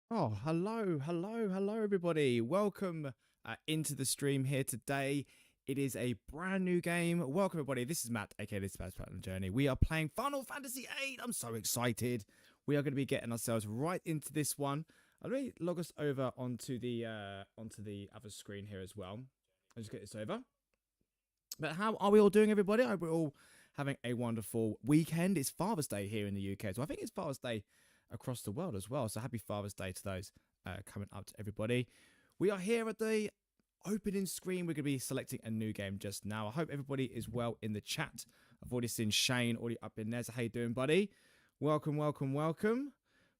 Oh, hello, everybody. Welcome into the stream here today. It is a brand new game. Welcome, everybody. This is Matt, aka This Bad Platinum Journey. We are playing Final Fantasy VIII. I'm so excited. We are going to be getting ourselves right into this one. I'll really log us over onto the other screen here as well. I'll just get this over. But how are we all doing, everybody? I hope we're all having a wonderful weekend. It's Father's Day here in the UK, so I think it's Father's Day across the world as well. So happy Father's Day to those coming up to everybody. We are here at the opening screen. We're going to be selecting a new game just now. I hope everybody is well in the chat. I've already seen Shane already up in there. So how you doing, buddy? Welcome.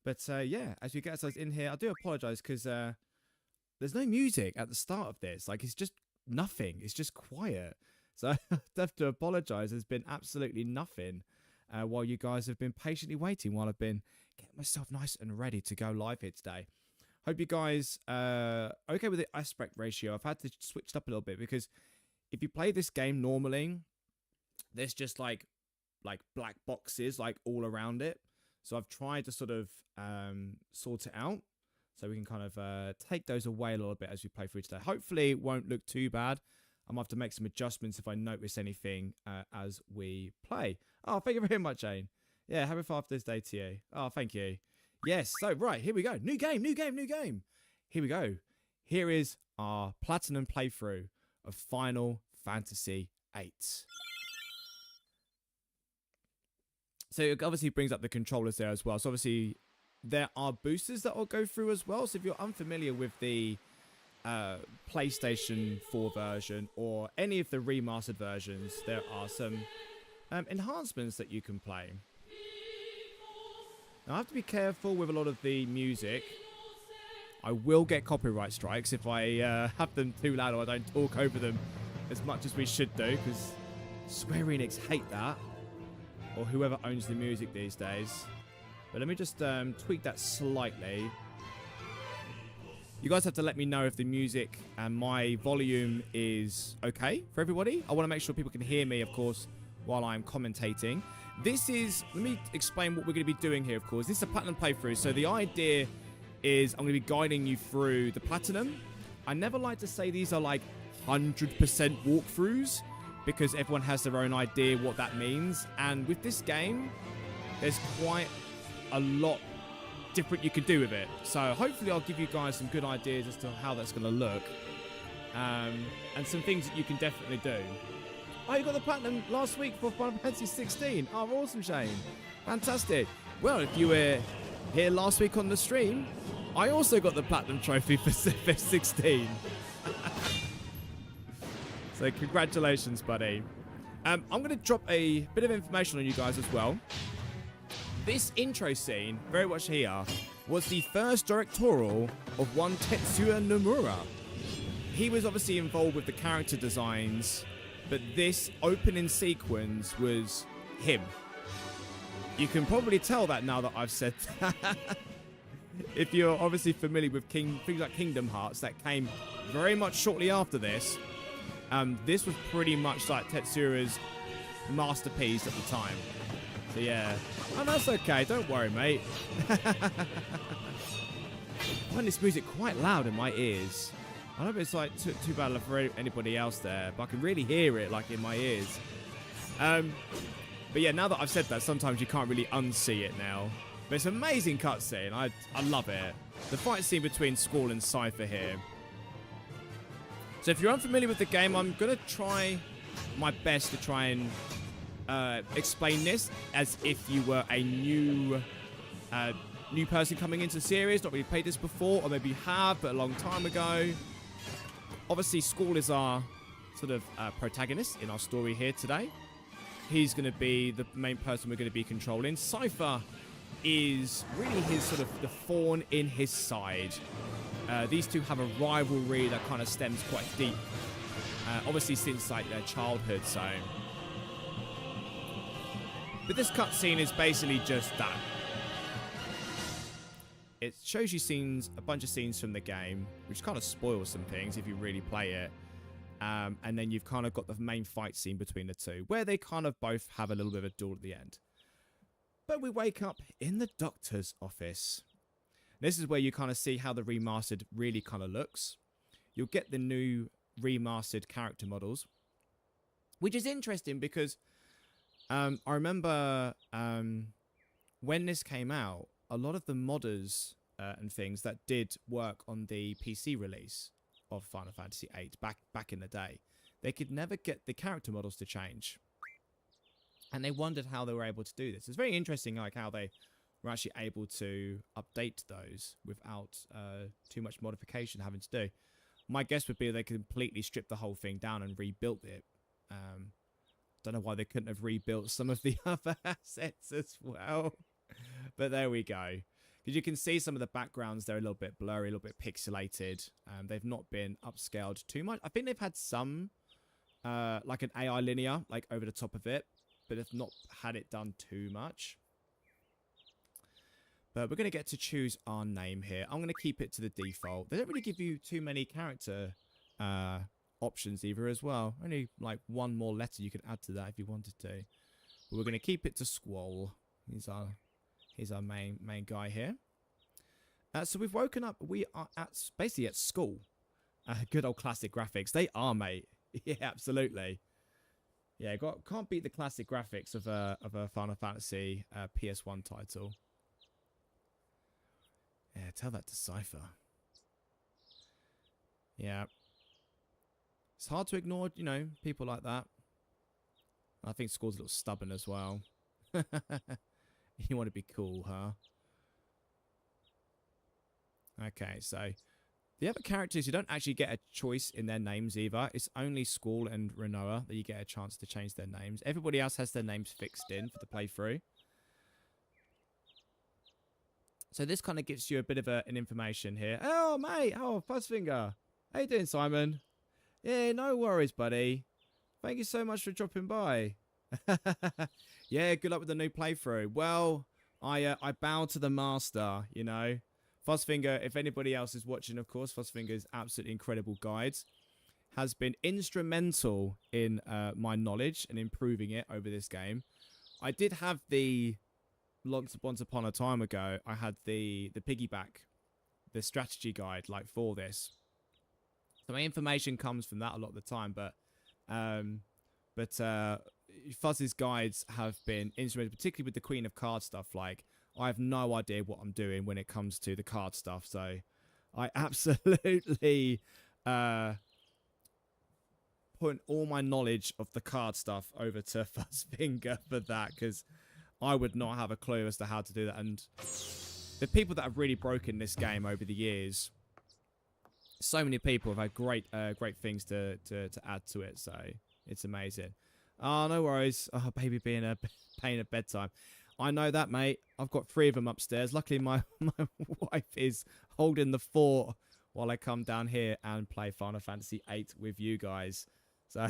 But yeah, as we get ourselves in here, I do apologize because there's no music at the start of this. Like, it's just nothing. It's just quiet. So I have to apologize. There's been absolutely nothing while you guys have been patiently waiting while I've been getting myself nice and ready to go live here today. Hope you guys okay with the aspect ratio. I've had to switch it up a little bit because if you play this game normally, there's just like black boxes like all around it. So I've tried to sort of sort it out so we can kind of take those away a little bit as we play through today. Hopefully it won't look too bad. I'm going to have to make some adjustments if I notice anything as we play. Oh, thank you very much, Jane. Yeah, happy Father's Day to you. Oh, thank you. Yes, so, right, here we go. New game. Here we go. Here is our platinum playthrough of Final Fantasy VIII. So it obviously brings up the controllers there as well. So obviously there are boosters that will go through as well. So if you're unfamiliar with the PlayStation 4 version or any of the remastered versions, there are some enhancements that you can play. Now, I have to be careful with a lot of the music. I will get copyright strikes if I have them too loud or I don't talk over them as much as we should do, because Square Enix hate that, or whoever owns the music these days. But let me just tweak that slightly. You guys have to let me know if the music and my volume is okay for everybody. I want to make sure people can hear me, of course, while I'm commentating. This is, let me explain what we're going to be doing here, of course. This is a platinum playthrough, so the idea is I'm going to be guiding you through the platinum. I never like to say these are like 100% walkthroughs, because everyone has their own idea what that means. And with this game, there's quite a lot different you can do with it. So hopefully I'll give you guys some good ideas as to how that's going to look. And some things that you can definitely do. Oh, you got the platinum last week for Final Fantasy 16. Oh, awesome, Shane. Fantastic. Well, if you were here last week on the stream, I also got the platinum trophy for 16. So congratulations, buddy. I'm going to drop a bit of information on you guys as well. This intro scene, very much here, was the first directorial of one Tetsuya Nomura. He was obviously involved with the character designs, but this opening sequence was him. You can probably tell that now that I've said that. If you're obviously familiar with things like Kingdom Hearts, that came very much shortly after this. This was pretty much like Tetsuya's masterpiece at the time. So yeah. Oh, that's okay. Don't worry, mate. I find this music quite loud in my ears. I don't know if it's like too bad for anybody else there, but I can really hear it like in my ears. But yeah, now that I've said that, sometimes you can't really unsee it now. But it's an amazing cutscene. I love it. The fight scene between Squall and Cypher here. So if you're unfamiliar with the game, I'm going to try my best to try and explain this as if you were a new person coming into the series, not really played this before, or maybe you have, but a long time ago. Obviously, Squall is our sort of protagonist in our story here today. He's going to be the main person we're going to be controlling. Cypher is really his sort of the thorn in his side. These two have a rivalry that kind of stems quite deep. Obviously, since like their childhood, so. But this cutscene is basically just that. It shows you scenes, a bunch of scenes from the game, which kind of spoils some things if you really play it. And then you've kind of got the main fight scene between the two, where they kind of both have a little bit of a duel at the end. But we wake up in the doctor's office. This is where you kind of see how the remastered really kind of looks. You'll get the new remastered character models, which is interesting because I remember when this came out, a lot of the modders and things that did work on the PC release of Final Fantasy VIII back in the day, they could never get the character models to change. And they wondered how they were able to do this. It's very interesting, like how they were actually able to update those without too much modification having to do. My guess would be they completely stripped the whole thing down and rebuilt it. Don't know why they couldn't have rebuilt some of the other assets as well. But there we go. Because you can see some of the backgrounds, they're a little bit blurry, a little bit pixelated. They've not been upscaled too much. I think they've had some, like an AI linear, like over the top of it. But have not had it done too much. But we're going to get to choose our name here. I'm going to keep it to the default. They don't really give you too many character options either as well. Only like one more letter you could add to that if you wanted to. But we're going to keep it to Squall. He's our main guy here. So we've woken up. We are basically at school. Good old classic graphics. They are, mate. Yeah, absolutely. Yeah, can't beat the classic graphics of a Final Fantasy PS1 title. Yeah, tell that to Cypher. Yeah. It's hard to ignore, you know, people like that. I think Squall's a little stubborn as well. You want to be cool, huh? Okay, so the other characters, you don't actually get a choice in their names either. It's only Squall and Renoa that you get a chance to change their names. Everybody else has their names fixed in for the playthrough. So this kind of gives you a bit of an information here. Oh, mate. Oh, Fuzzfinger. How you doing, Simon? Yeah, no worries, buddy. Thank you so much for dropping by. Yeah, good luck with the new playthrough. Well, I bow to the master, you know. Fuzzfinger, if anybody else is watching, of course, Fuzzfinger's absolutely incredible guides has been instrumental in my knowledge and improving it over this game. I did have the once upon a time ago, I had the piggyback, the strategy guide, like for this. So my information comes from that a lot of the time, but Fuzz's guides have been instrumental, particularly with the Queen of Cards stuff. Like, I have no idea what I'm doing when it comes to the card stuff, so I absolutely put all my knowledge of the card stuff over to Fuzzfinger for that, because I would not have a clue as to how to do that. And the people that have really broken this game over the years, so many people have had great things to add to it, so it's amazing. Oh, no worries. Oh, baby being a pain at bedtime. I know that, mate. I've got 3 of them upstairs. Luckily, my wife is holding the fort while I come down here and play Final Fantasy VIII with you guys. So,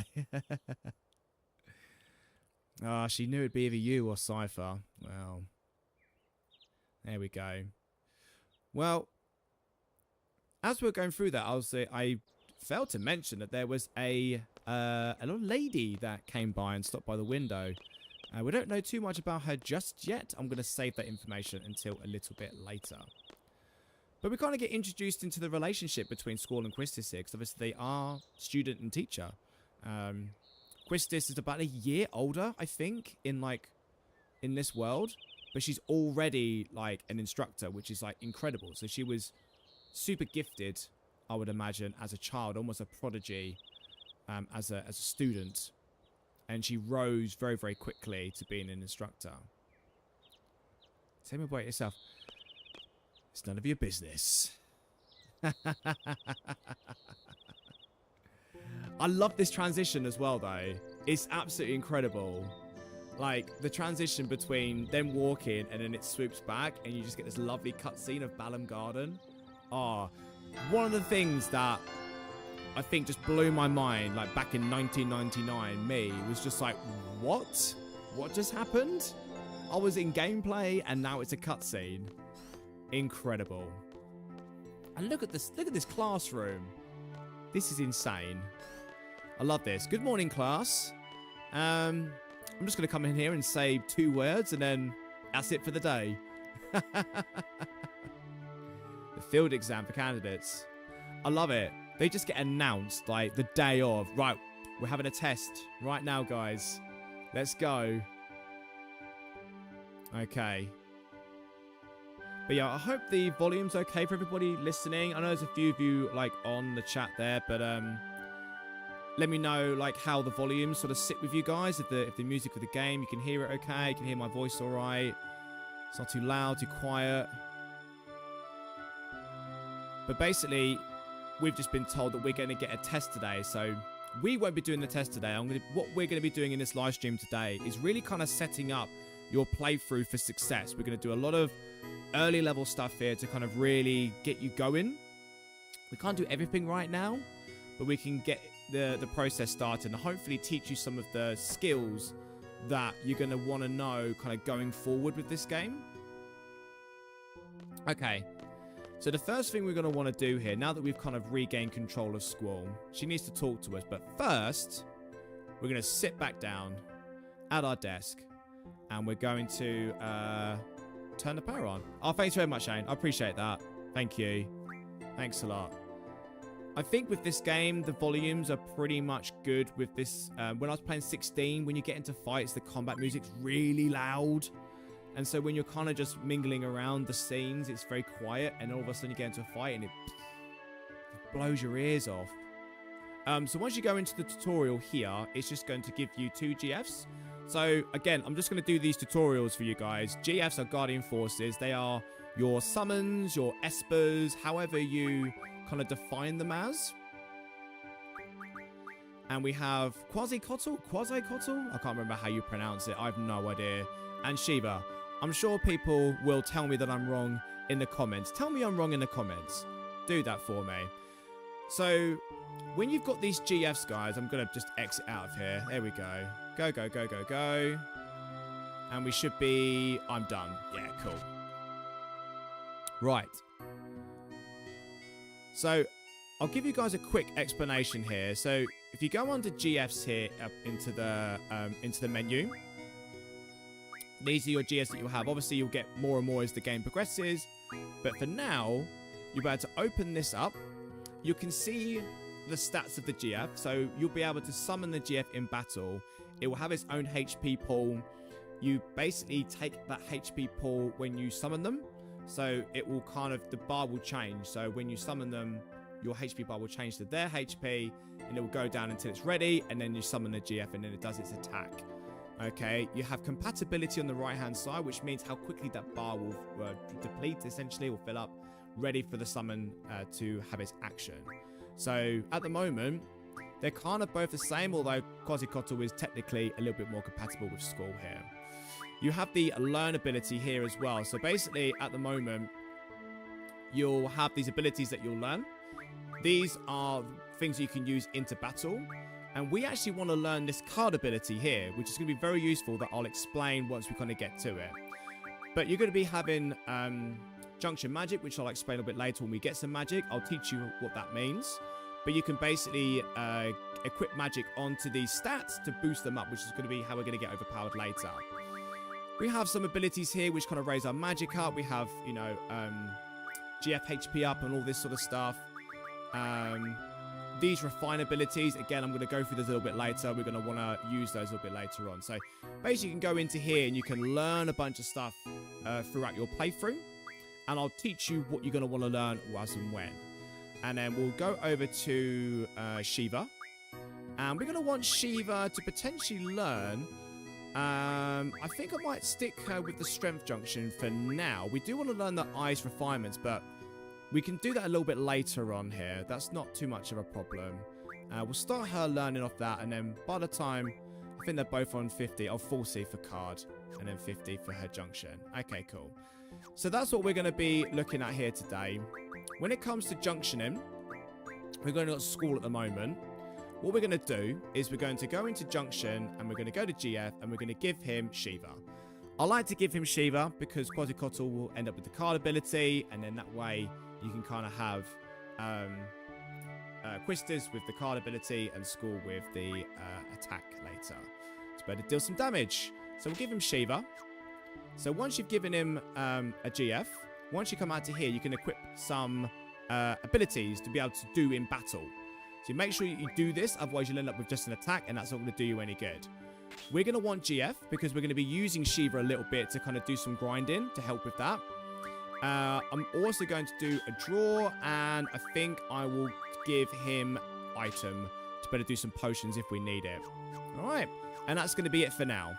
she knew it'd be either you or Cypher. Well, there we go. Well, as we're going through that, I failed to mention that there was a little lady that came by and stopped by the window. We don't know too much about her just yet. I'm going to save that information until a little bit later. But we kind of get introduced into the relationship between Squall and Quistis here, because obviously they are student and teacher. Quistis is about a year older, I think, in this world, but she's already like an instructor, which is like incredible. So she was super gifted, I would imagine, as a child, almost a prodigy, as a student. And she rose very, very quickly to being an instructor. Tell me about yourself. It's none of your business. I love this transition as well, though. It's absolutely incredible. Like, the transition between them walking and then it swoops back and you just get this lovely cutscene of Balam Garden. Oh, one of the things that I think just blew my mind, like back in 1999, me, was just like, what? What just happened? I was in gameplay and now it's a cutscene. Incredible. And look at this classroom. This is insane. I love this. Good morning, class. I'm just going to come in here and say 2 words and then that's it for the day. field exam for candidates. I love it. They just get announced like the day of. Right, we're having a test right now, guys. Let's go. Okay. But yeah, I hope the volume's okay for everybody listening. I know there's a few of you like on the chat there, but let me know like how the volumes sort of sit with you guys. If the music of the game, you can hear it okay, you can hear my voice all right. It's not too loud, too quiet. But basically, we've just been told that we're going to get a test today, so we won't be doing the test today. What we're going to be doing in this live stream today is really kind of setting up your playthrough for success. We're going to do a lot of early level stuff here to kind of really get you going. We can't do everything right now, but we can get the process started and hopefully teach you some of the skills that you're going to want to know kind of going forward with this game. Okay. So the first thing we're going to want to do here, now that we've kind of regained control of Squall, she needs to talk to us. But first, we're going to sit back down at our desk, and we're going to turn the power on. Oh, thanks very much, Shane. I appreciate that. Thank you. Thanks a lot. I think with this game, the volumes are pretty much good with this. When I was playing 16, when you get into fights, the combat music's really loud. And so when you're kind of just mingling around the scenes, it's very quiet. And all of a sudden you get into a fight and it blows your ears off. So once you go into the tutorial here, it's just going to give you 2 GFs. So again, I'm just going to do these tutorials for you guys. GFs are Guardian Forces. They are your summons, your espers, however you kind of define them as. And we have Quasi-Cottle? Quasi-Cottle? I can't remember how you pronounce it. I have no idea. And Shiva. I'm sure people will tell me that I'm wrong in the comments. Tell me I'm wrong in the comments. Do that for me. So, when you've got these GFs, guys, I'm going to just exit out of here. There we go. Go, go, go, go, go. And we should be... I'm done. Yeah, cool. Right. So, I'll give you guys a quick explanation here. So, if you go under GFs here, up into the menu... These are your GFs that you'll have. Obviously, you'll get more and more as the game progresses. But for now, you'll be able to open this up. You can see the stats of the GF. So you'll be able to summon the GF in battle. It will have its own HP pool. You basically take that HP pool when you summon them. So it will kind of, the bar will change. So when you summon them, your HP bar will change to their HP. And it will go down until it's ready. And then you summon the GF and then it does its attack. Okay, you have compatibility on the right-hand side, which means how quickly that bar will deplete, essentially, will fill up, ready for the summon to have its action. So, at the moment, they're kind of both the same, although Quasi-Cottle is technically a little bit more compatible with Squall here. You have the learn ability here as well. So, basically, at the moment, you'll have these abilities that you'll learn. These are things you can use into battle. And we actually want to learn this card ability here, which is going to be very useful that I'll explain once we kind of get to it. But you're going to be having Junction Magic, which I'll explain a bit later when we get some magic. I'll teach you what that means. But you can basically equip magic onto these stats to boost them up, which is going to be how we're going to get overpowered later. We have some abilities here which kind of raise our magic up. We have, you know, GF HP up and all this sort of stuff. These refine abilities, again, I'm going to go through this a little bit later. We're going to want to use those a little bit later on. So basically, you can go into here and you can learn a bunch of stuff throughout your playthrough. And I'll teach you what you're going to want to learn as and when. And then we'll go over to Shiva. And we're going to want Shiva to potentially learn... I think I might stick with the Strength Junction for now. We do want to learn the Eyes Refinements, but... we can do that a little bit later on here. That's not too much of a problem. We'll start her learning off that, and then by the time... I think they're both on 50. I'll 40 for card, and then 50 for her junction. Okay, cool. So that's what we're going to be looking at here today. When it comes to junctioning, we're going to Squall at the moment. What we're going to do is we're going to go into junction, and we're going to go to GF, and we're going to give him Shiva. I like to give him Shiva because Quasi-Cottle will end up with the card ability, and then that way... you can kind of have Quistis with the card ability and Squall with the attack later. It's better to deal some damage. So we'll give him Shiva. So once you've given him a GF, once you come out to here, you can equip some abilities to be able to do in battle. So make sure you do this, otherwise you'll end up with just an attack, and that's not going to do you any good. We're going to want GF, because we're going to be using Shiva a little bit to kind of do some grinding to help with that. I'm also going to do a draw, and I think I will give him item to better do some potions if we need it. Alright, and that's going to be it for now.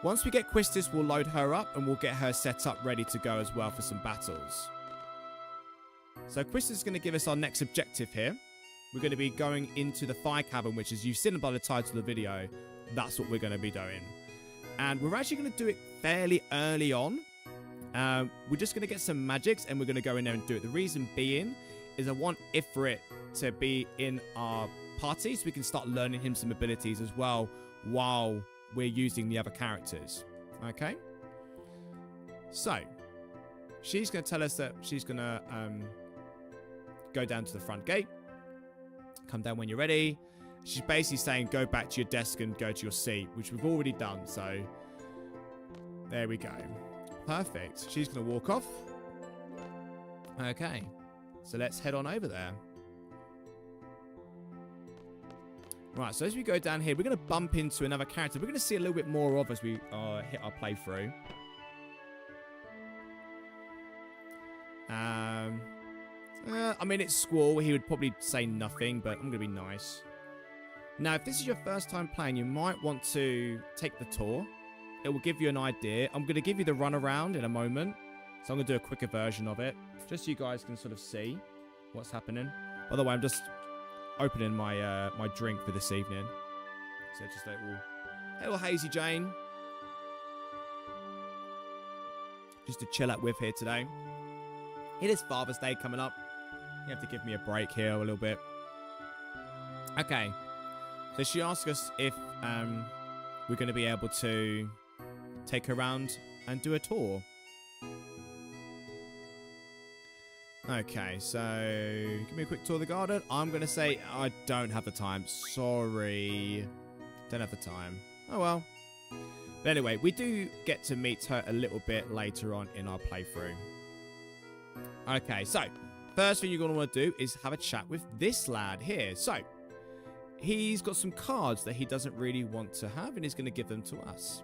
Once we get Quistis, we'll load her up, and we'll get her set up ready to go as well for some battles. So Quistis is going to give us our next objective here. We're going to be going into the Fire Caven, which, as you've seen by the title of the video, that's what we're going to be doing. And we're actually going to do it fairly early on. We're just going to get some magics, and we're going to go in there and do it. The reason being is I want Ifrit to be in our party, so we can start learning him some abilities as well while we're using the other characters. Okay? So, she's going to tell us that she's going to go down to the front gate. Come down when you're ready. She's basically saying go back to your desk and go to your seat, which we've already done, so there we go. Perfect. She's going to walk off. Okay. So let's head on over there. Right, so as we go down here, we're going to bump into another character. We're going to see a little bit more of as we hit our playthrough. I mean, it's Squall. He would probably say nothing, but I'm going to be nice. Now, if this is your first time playing, you might want to take the tour. It will give you an idea. I'm going to give you the runaround in a moment. So I'm going to do a quicker version of it, just so you guys can sort of see what's happening. By the way, I'm just opening my my drink for this evening. So just a little Hazy Jane. Just to chill out with here today. It is Father's Day coming up. You have to give me a break here a little bit. Okay. So she asked us if we're going to be able to take her around and do a tour. Okay, so give me a quick tour of the garden. I'm going to say I don't have the time. Sorry. Don't have the time. Oh well. But anyway, we do get to meet her a little bit later on in our playthrough. Okay, so first thing you're going to want to do is have a chat with this lad here. So he's got some cards that he doesn't really want to have, and he's going to give them to us.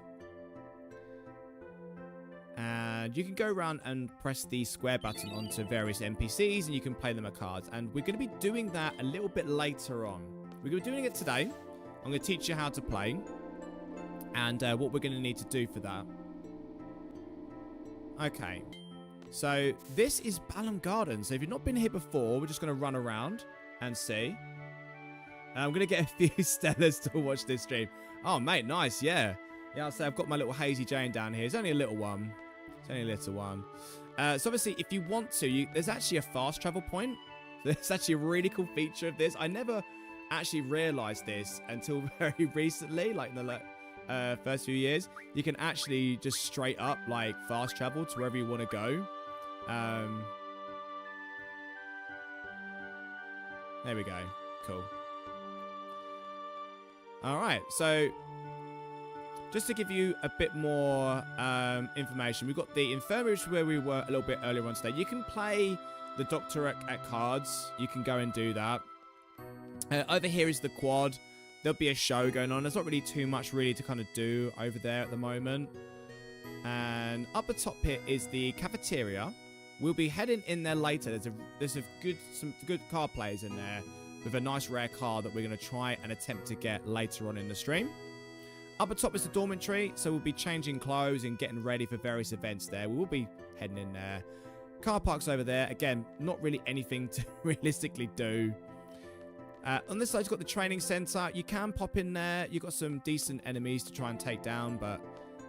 And you can go around and press the square button onto various NPCs, and you can play them as cards. And we're going to be doing that a little bit later on. We're going to be doing it today. I'm going to teach you how to play and what we're going to need to do for that. Okay. So this is Balam Garden. So if you've not been here before, we're just going to run around and see. I'm going to get a few Stellas to watch this stream. Oh, mate, nice. Yeah. Yeah, I'll say I've got my little Hazy Jane down here. It's only a little one. It's only a little one. So obviously, if you want to, there's actually a fast travel point. There's actually a really cool feature of this. I never actually realized this until very recently, like in the first few years. You can actually just straight up, like, fast travel to wherever you want to go. There we go. Cool. All right, so just to give you a bit more information, we've got the infirmary, which is where we were a little bit earlier on today. You can play the doctor at cards. You can go and do that. Over here is the quad. There'll be a show going on. There's not really too much really to kind of do over there at the moment. And up the top here is the cafeteria. We'll be heading in there later. There's some good card players in there with a nice rare card that we're going to try and attempt to get later on in the stream. Up at top is the dormitory, so we'll be changing clothes and getting ready for various events there. We will be heading in there. Car park's over there. Again, not really anything to realistically do. On this side, you've got the training center. You can pop in there. You've got some decent enemies to try and take down, but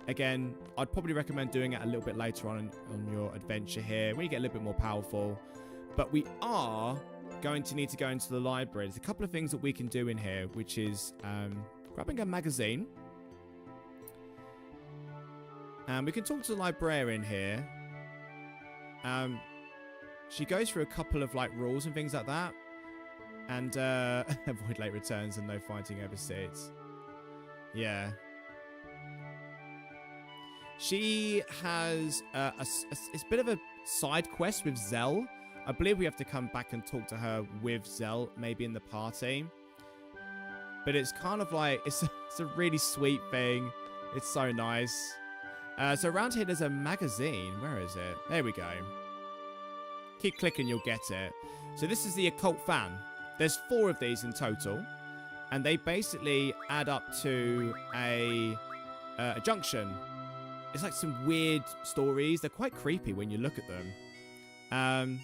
again, I'd probably recommend doing it a little bit later on your adventure here, when you get a little bit more powerful. But we are going to need to go into the library. There's a couple of things that we can do in here, which is grabbing a magazine. And we can talk to the librarian here. She goes through a couple of like rules and things like that. And avoid late returns and no fighting over seats. Yeah. She has it's a bit of a side quest with Zell. I believe we have to come back and talk to her with Zell, maybe in the party. But it's kind of like, it's a really sweet thing. It's so nice. So around here, there's a magazine. Where is it? There we go. Keep clicking, you'll get it. So this is the occult fan. There's 4 of these in total. And they basically add up to a junction. It's like some weird stories. They're quite creepy when you look at them.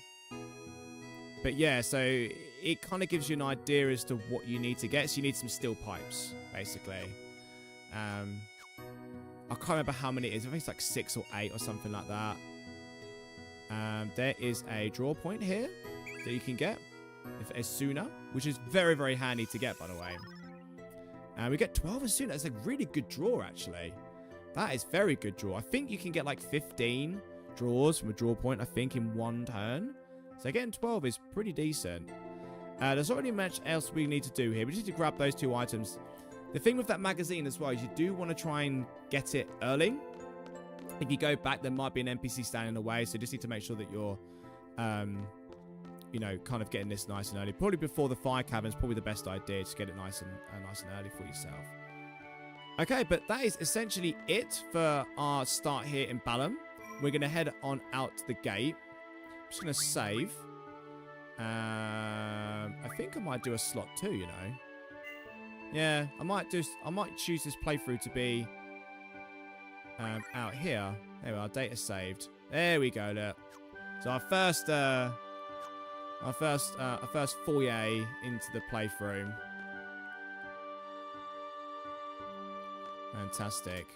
But yeah, so it kind of gives you an idea as to what you need to get. So you need some steel pipes, basically. I can't remember how many it is. I think it's like 6 or 8 or something like that. There is a draw point here that you can get as sooner, which is very, very handy to get, by the way. We get 12 as sooner. It's a really good draw, actually. That is very good draw. I think you can get like 15 draws from a draw point, I think, in one turn. So getting 12 is pretty decent. There's not really much else we need to do here. We just need to grab those 2 items. The thing with that magazine as well is you do want to try and get it early. If you go back, there might be an NPC standing in the way. So you just need to make sure that you're, you know, kind of getting this nice and early. Probably before the Fire Caven is probably the best idea. Just get it nice and early for yourself. Okay, but that is essentially it for our start here in Balam. We're going to head on out the gate. I'm just going to save. I think I might do a slot too, you know. Yeah, I might choose this playthrough to be out here. There we are, data saved. There we go, look. So our first foyer into the playthrough. Fantastic.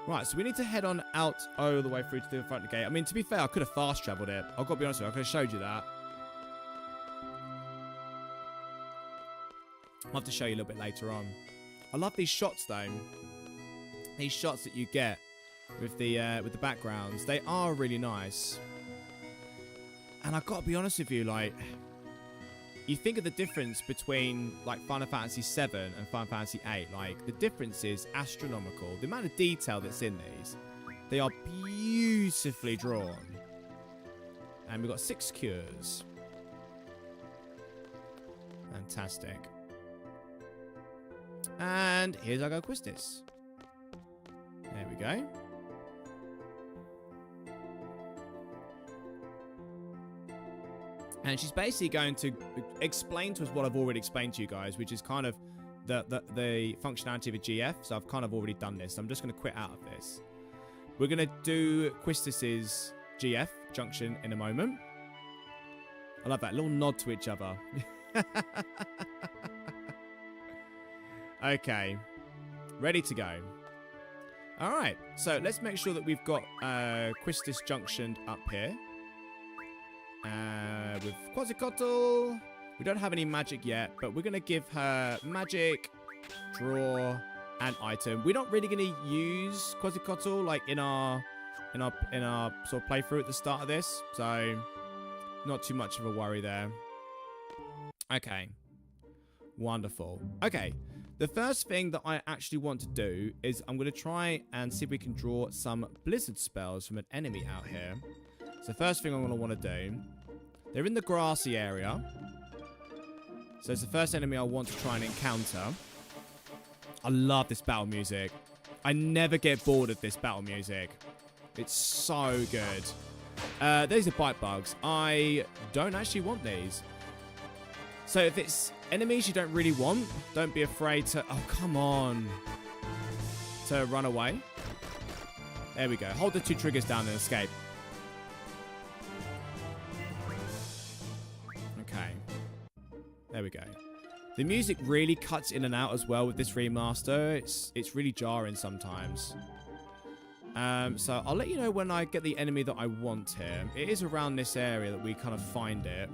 Right, so we need to head on out all the way through to the front of the gate. I mean, to be fair, I could have fast traveled it. I've got to be honest with you, I could have showed you that. I'll have to show you a little bit later on. I love these shots, though. These shots that you get with the backgrounds. They are really nice. And I've got to be honest with you, like, you think of the difference between, like, Final Fantasy VII and Final Fantasy VIII. Like, the difference is astronomical. The amount of detail that's in these, they are beautifully drawn. And we've got 6 cures. Fantastic. And here's our Go Quistis. There we go. And she's basically going to explain to us what I've already explained to you guys, which is kind of the functionality of a GF. So I've kind of already done this. I'm just going to quit out of this. We're going to do Quistis's GF junction in a moment. I love that little nod to each other. Okay. Ready to go. All right. So let's make sure that we've got Quistis junctioned up here. With Quasicotl. We don't have any magic yet, but we're going to give her magic, draw, and item. We're not really going to use Quasicotl like in our sort of playthrough at the start of this, so not too much of a worry there. Okay. Wonderful. Okay. The first thing that I actually want to do is I'm going to try and see if we can draw some blizzard spells from an enemy out here. So the first thing I'm going to want to do, they're in the grassy area. So it's the first enemy I want to try and encounter. I love this battle music. I never get bored of this battle music. It's so good. These are bite bugs. I don't actually want these. So if it's enemies you don't really want, don't be afraid to... Oh, come on. To run away. There we go. Hold the 2 triggers down and escape. Okay. There we go. The music really cuts in and out as well with this remaster. It's really jarring sometimes. So I'll let you know when I get the enemy that I want here. It is around this area that we kind of find it.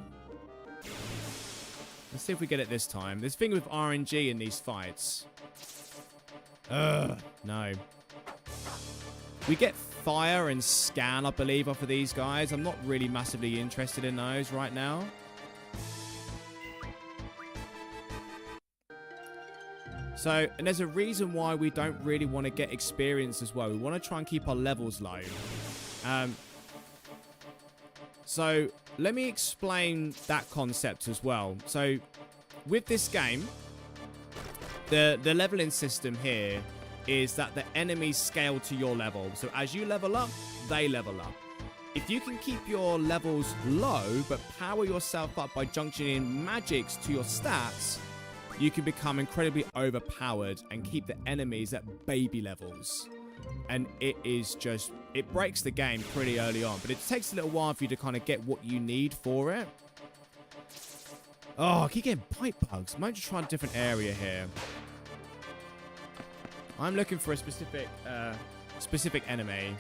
Let's see if we get it this time. This thing with RNG in these fights. Ugh, no. We get fire and scan, I believe, off of these guys. I'm not really massively interested in those right now. So, and there's a reason why we don't really want to get experience as well. We want to try and keep our levels low. So, let me explain that concept as well. So, with this game, the leveling system here is that the enemies scale to your level. So, as you level up, they level up. If you can keep your levels low, but power yourself up by junctioning magics to your stats, you can become incredibly overpowered and keep the enemies at baby levels. And it is just, it breaks the game pretty early on. But it takes a little while for you to kind of get what you need for it. Oh, I keep getting bite bugs. Might just try a different area here. I'm looking for a specific enemy.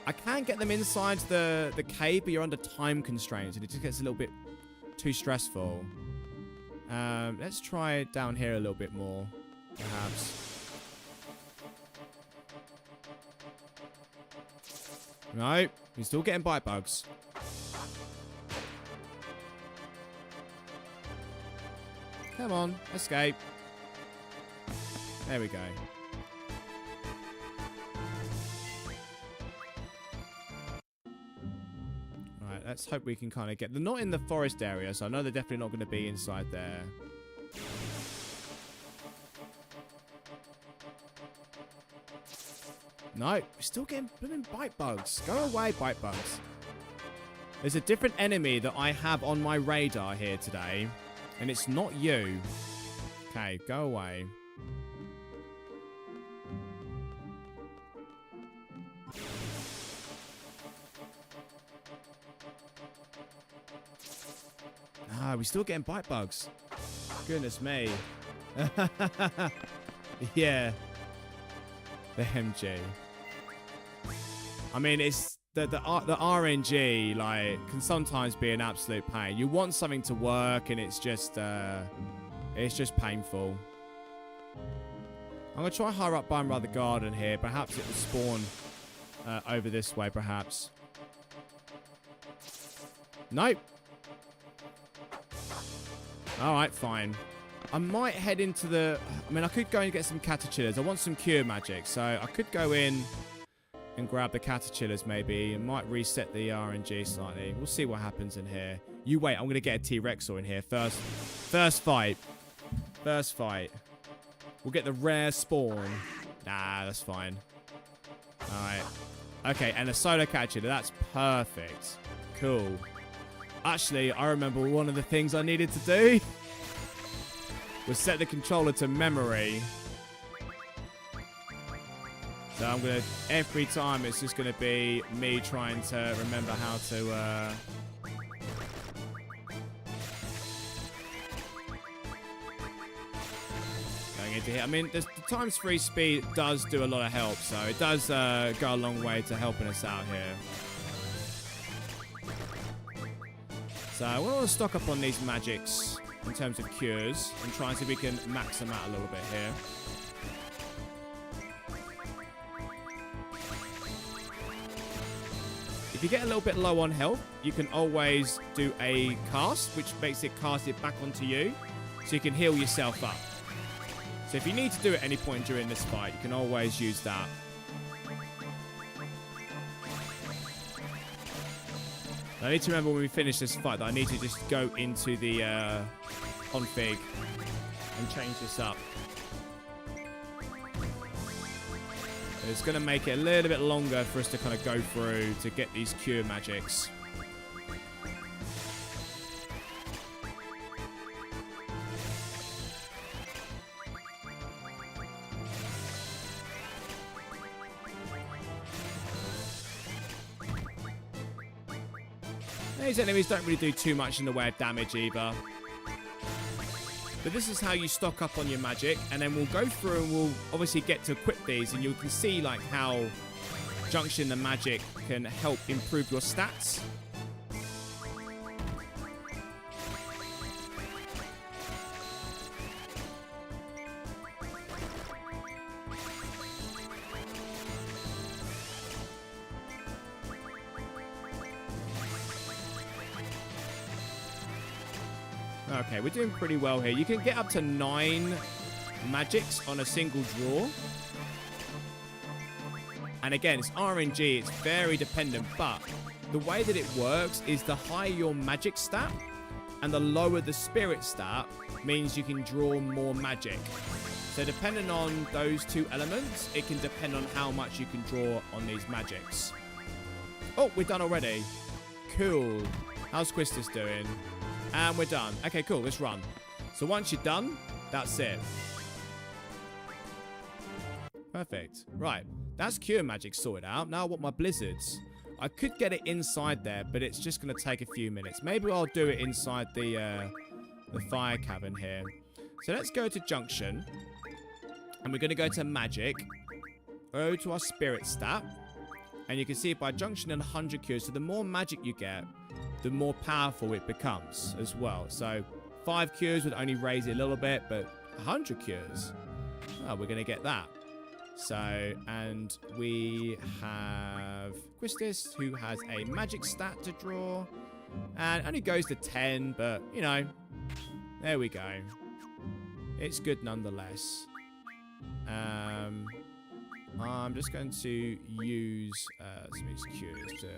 I can get them inside the cave, but you're under time constraints, and it just gets a little bit too stressful. Let's try it down here a little bit more, perhaps. No, we're still getting bite bugs. Come on, escape. There we go. Let's hope we can kind of get... They're not in the forest area, so I know they're definitely not going to be inside there. No, we're still getting bite bugs. Go away, bite bugs. There's a different enemy that I have on my radar here today, and it's not you. Okay, go away. Ah, we're still getting bite bugs. Goodness me. Yeah. The MG. I mean, it's the RNG, like, can sometimes be an absolute pain. You want something to work, and it's just painful. I'm gonna try higher up by the garden here. Perhaps it will spawn over this way, perhaps. Nope. Alright, fine. I might head into the... I mean, I could go and get some caterpillars. I want some cure magic, so I could go in and grab the caterpillars maybe. It might reset the RNG slightly. We'll see what happens in here. You wait, I'm going to get a T-Rexor in here first. First fight. First fight. We'll get the rare spawn. Nah, that's fine. Alright. Okay, and a solar caterpillar. That's perfect. Cool. Actually, I remember one of the things I needed to do was set the controller to memory. So I'm going to, every time it's just going to be me trying to remember how to... going into here. I mean, the ×3 speed does do a lot of help, so it does go a long way to helping us out here. So I want to stock up on these magics in terms of cures and try and see if we can max them out a little bit here. If you get a little bit low on health, you can always do a cast, which makes it cast it back onto you, so you can heal yourself up. So if you need to do it at any point during this fight, you can always use that. I need to remember when we finish this fight that I need to just go into the config and change this up. It's going to make it a little bit longer for us to kind of go through to get these cure magics. These enemies don't really do too much in the way of damage either. But this is how you stock up on your magic, and then we'll go through and we'll obviously get to equip these, and you can see like how junction the magic can help improve your stats. Okay, we're doing pretty well here. You can get up to 9 magics on a single draw. And again, it's RNG, it's very dependent, but the way that it works is the higher your magic stat and the lower the spirit stat means you can draw more magic. So depending on those two elements, it can depend on how much you can draw on these magics. Oh, we're done already. Cool. How's Quistis doing? And we're done. Okay, cool. Let's run. So once you're done, that's it. Perfect. Right. That's cure magic sorted out. Now I want my blizzards. I could get it inside there, but it's just going to take a few minutes. Maybe I'll do it inside the Fire Caven here. So let's go to Junction. And we're going to go to Magic. Go to our Spirit stat. And you can see by Junction and 100 cures. So the more magic you get, the more powerful it becomes as well. So 5 cures would only raise it a little bit, but 100 cures. Oh, we're going to get that. So, and we have Quistis, who has a magic stat to draw. And only goes to 10, but, you know, there we go. It's good nonetheless. I'm just going to use some of these cures to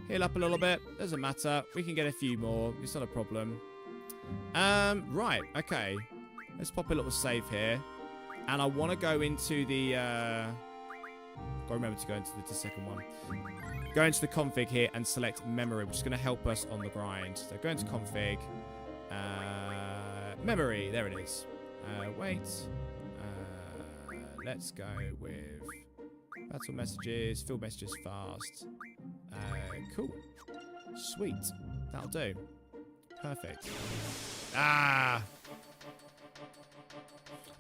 heal up a little bit. Doesn't matter. We can get a few more. It's not a problem. Right. Okay. Let's pop a little save here. And I want to go into the... Gotta remember to go into the second one. Go into the config here and select memory, which is going to help us on the grind. So go into config. Memory. There it is. Wait. Let's go with battle messages. Field messages fast. Cool. Sweet. That'll do. Perfect. Ah!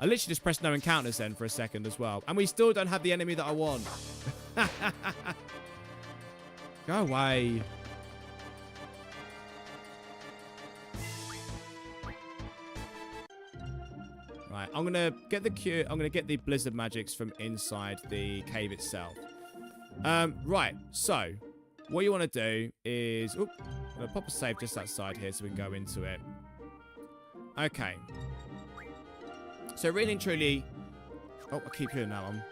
I literally just pressed no encounters then for a second as well. And we still don't have the enemy that I want. Go away. Right, I'm going to get the cure. I'm going to get the blizzard magics from inside the cave itself. Right, so what you want to do is... Oop, I'm going to pop a save just outside here so we can go into it. Okay. So really and truly... Oh, I keep hearing that one.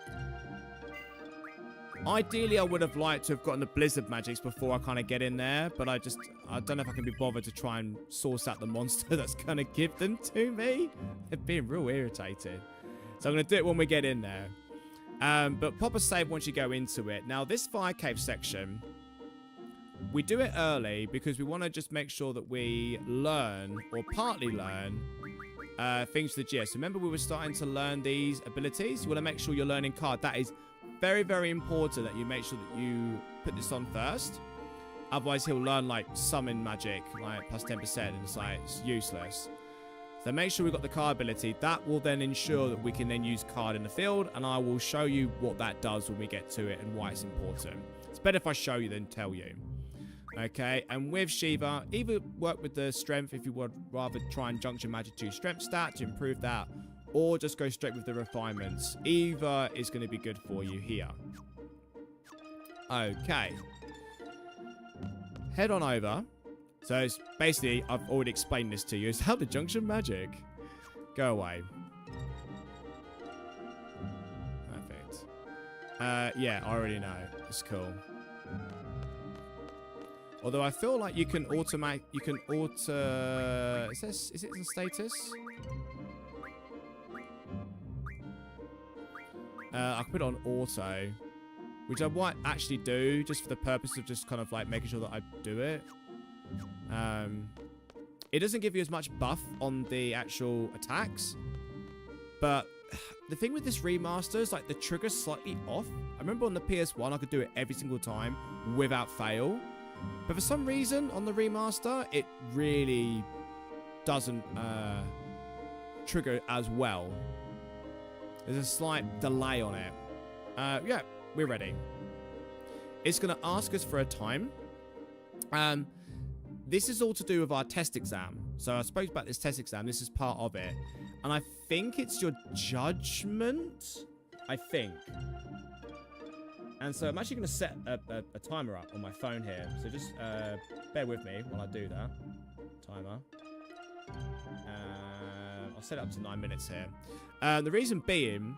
Ideally, I would have liked to have gotten the blizzard magics before I kind of get in there. But I don't know if I can be bothered to try and source out the monster that's going to give them to me. They're being real irritated. So I'm going to do it when we get in there. But pop a save once you go into it. Now, this fire cave section... We do it early because we want to just make sure that we learn, or partly learn... things for the GS. Remember we were starting to learn these abilities? You want to make sure you're learning card. That is very, very important that you make sure that you put this on first. Otherwise he'll learn like summon magic, like plus 10%, and it's like, it's useless. So make sure we've got the card ability. That will then ensure that we can then use card in the field, and I will show you what that does when we get to it and why it's important. It's better if I show you than tell you. Okay, and with Shiva, either work with the strength if you would rather try and junction magic to strength stat to improve that, or just go straight with the refinements. Either is going to be good for you here. Okay. Head on over. So it's basically, I've already explained this to you. It's how to junction magic. Go away. Perfect. Yeah, I already know. It's cool. Although I feel like you can automate, is it in status? I can put it on auto, which I might actually do just for the purpose of just kind of like making sure that I do it. It doesn't give you as much buff on the actual attacks, but the thing with this remaster is like the trigger's slightly off. I remember on the PS1 I could do it every single time without fail. But for some reason, on the remaster, it really doesn't trigger as well. There's a slight delay on it. Yeah, we're ready. It's going to ask us for a time. This is all to do with our test exam. So I spoke about this test exam. This is part of it. And I think it's your judgment. I think. And so I'm actually going to set a timer up on my phone here. So just bear with me while I do that. Timer. I'll set it up to 9 minutes here. The reason being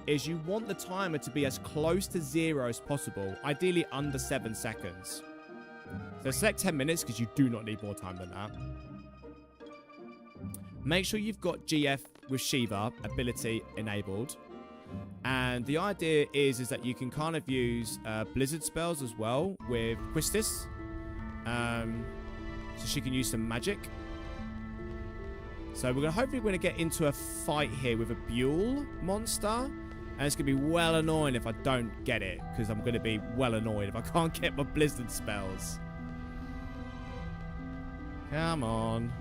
is you want the timer to be as close to 0 as possible, ideally under 7 seconds. So select 10 minutes because you do not need more time than that. Make sure you've got GF with Shiva ability enabled. And the idea is that you can kind of use blizzard spells as well with Quistis. So she can use some magic. So hopefully we're going to get into a fight here with a Buell monster. And it's going to be well annoying if I don't get it. Because I'm going to be well annoyed if I can't get my blizzard spells. Come on.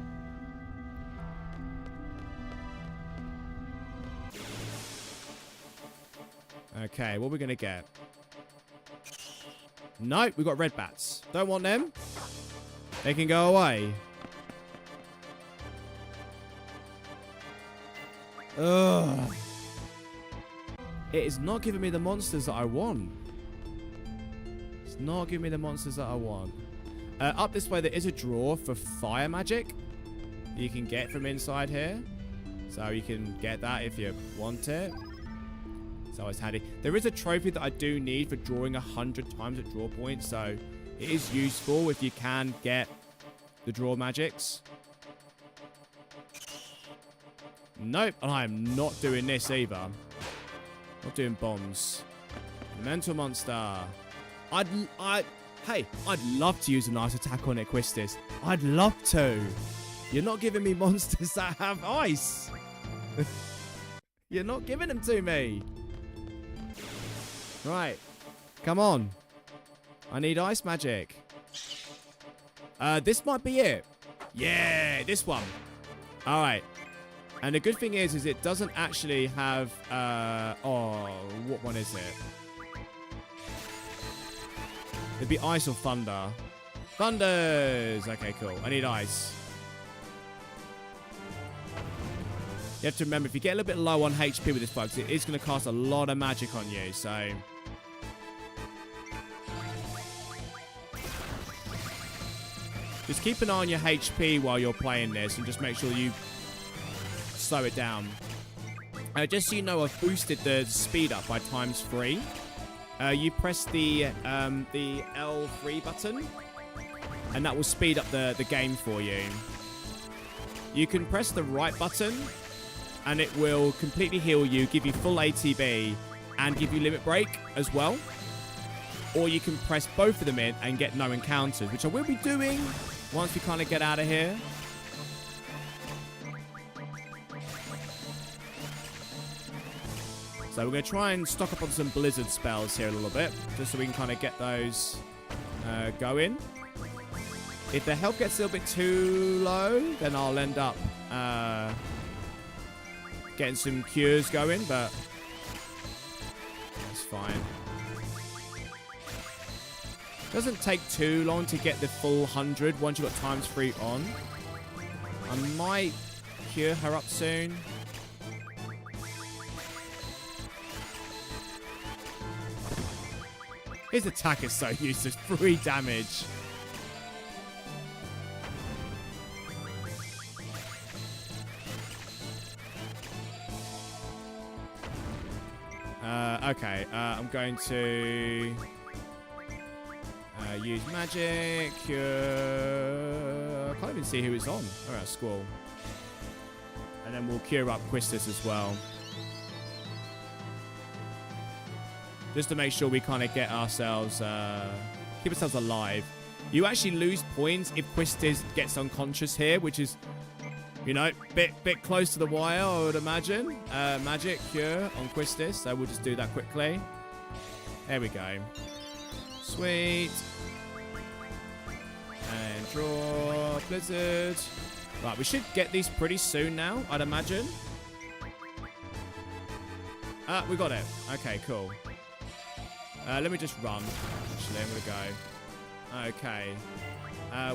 Okay, what are we going to get? Nope, we've got red bats. Don't want them. They can go away. Ugh. It is not giving me the monsters that I want. It's not giving me the monsters that I want. Up this way, there is a drawer for fire magic you can get from inside here. So you can get that if you want it. It's always handy. There is a trophy that I do need for drawing 100 times at draw point. So it is useful if you can get the draw magics. Nope, I am not doing this either. Not doing bombs. Mental monster. Hey, I'd love to use a nice attack on Quistis. I'd love to. You're not giving me monsters that have ice. You're not giving them to me. Right. Come on. I need ice magic. This might be it. Yeah, this one. All right. And the good thing is it doesn't actually have... oh, what one is it? It'd be ice or thunder. Thunders! Okay, cool. I need ice. You have to remember, if you get a little bit low on HP with this bug, it is going to cast a lot of magic on you, so... Just keep an eye on your HP while you're playing this and just make sure you slow it down. Just so you know, I've boosted the speed up by ×3. You press the L3 button and that will speed up the game for you. You can press the right button and it will completely heal you, give you full ATB and give you limit break as well. Or you can press both of them in and get no encounters, which I will be doing once we kind of get out of here. So we're going to try and stock up on some blizzard spells here a little bit, just so we can kind of get those going. If the health gets a little bit too low, then I'll end up getting some cures going, but it's fine. Doesn't take too long to get the full 100 once you've got ×3 on. I might cure her up soon. His attack is so useless. 3 damage. Okay. I'm going to use magic. Cure. I can't even see who it's on. Alright, Squall. And then we'll cure up Quistis as well. Just to make sure we kind of get ourselves, keep ourselves alive. You actually lose points if Quistis gets unconscious here, which is, you know, bit close to the wire, I would imagine. Magic cure on Quistis, so we'll just do that quickly. There we go. Sweet. And draw blizzard. Right, we should get these pretty soon now, I'd imagine. We got it. Okay, cool. Let me just run. Actually, I'm going to go. Okay.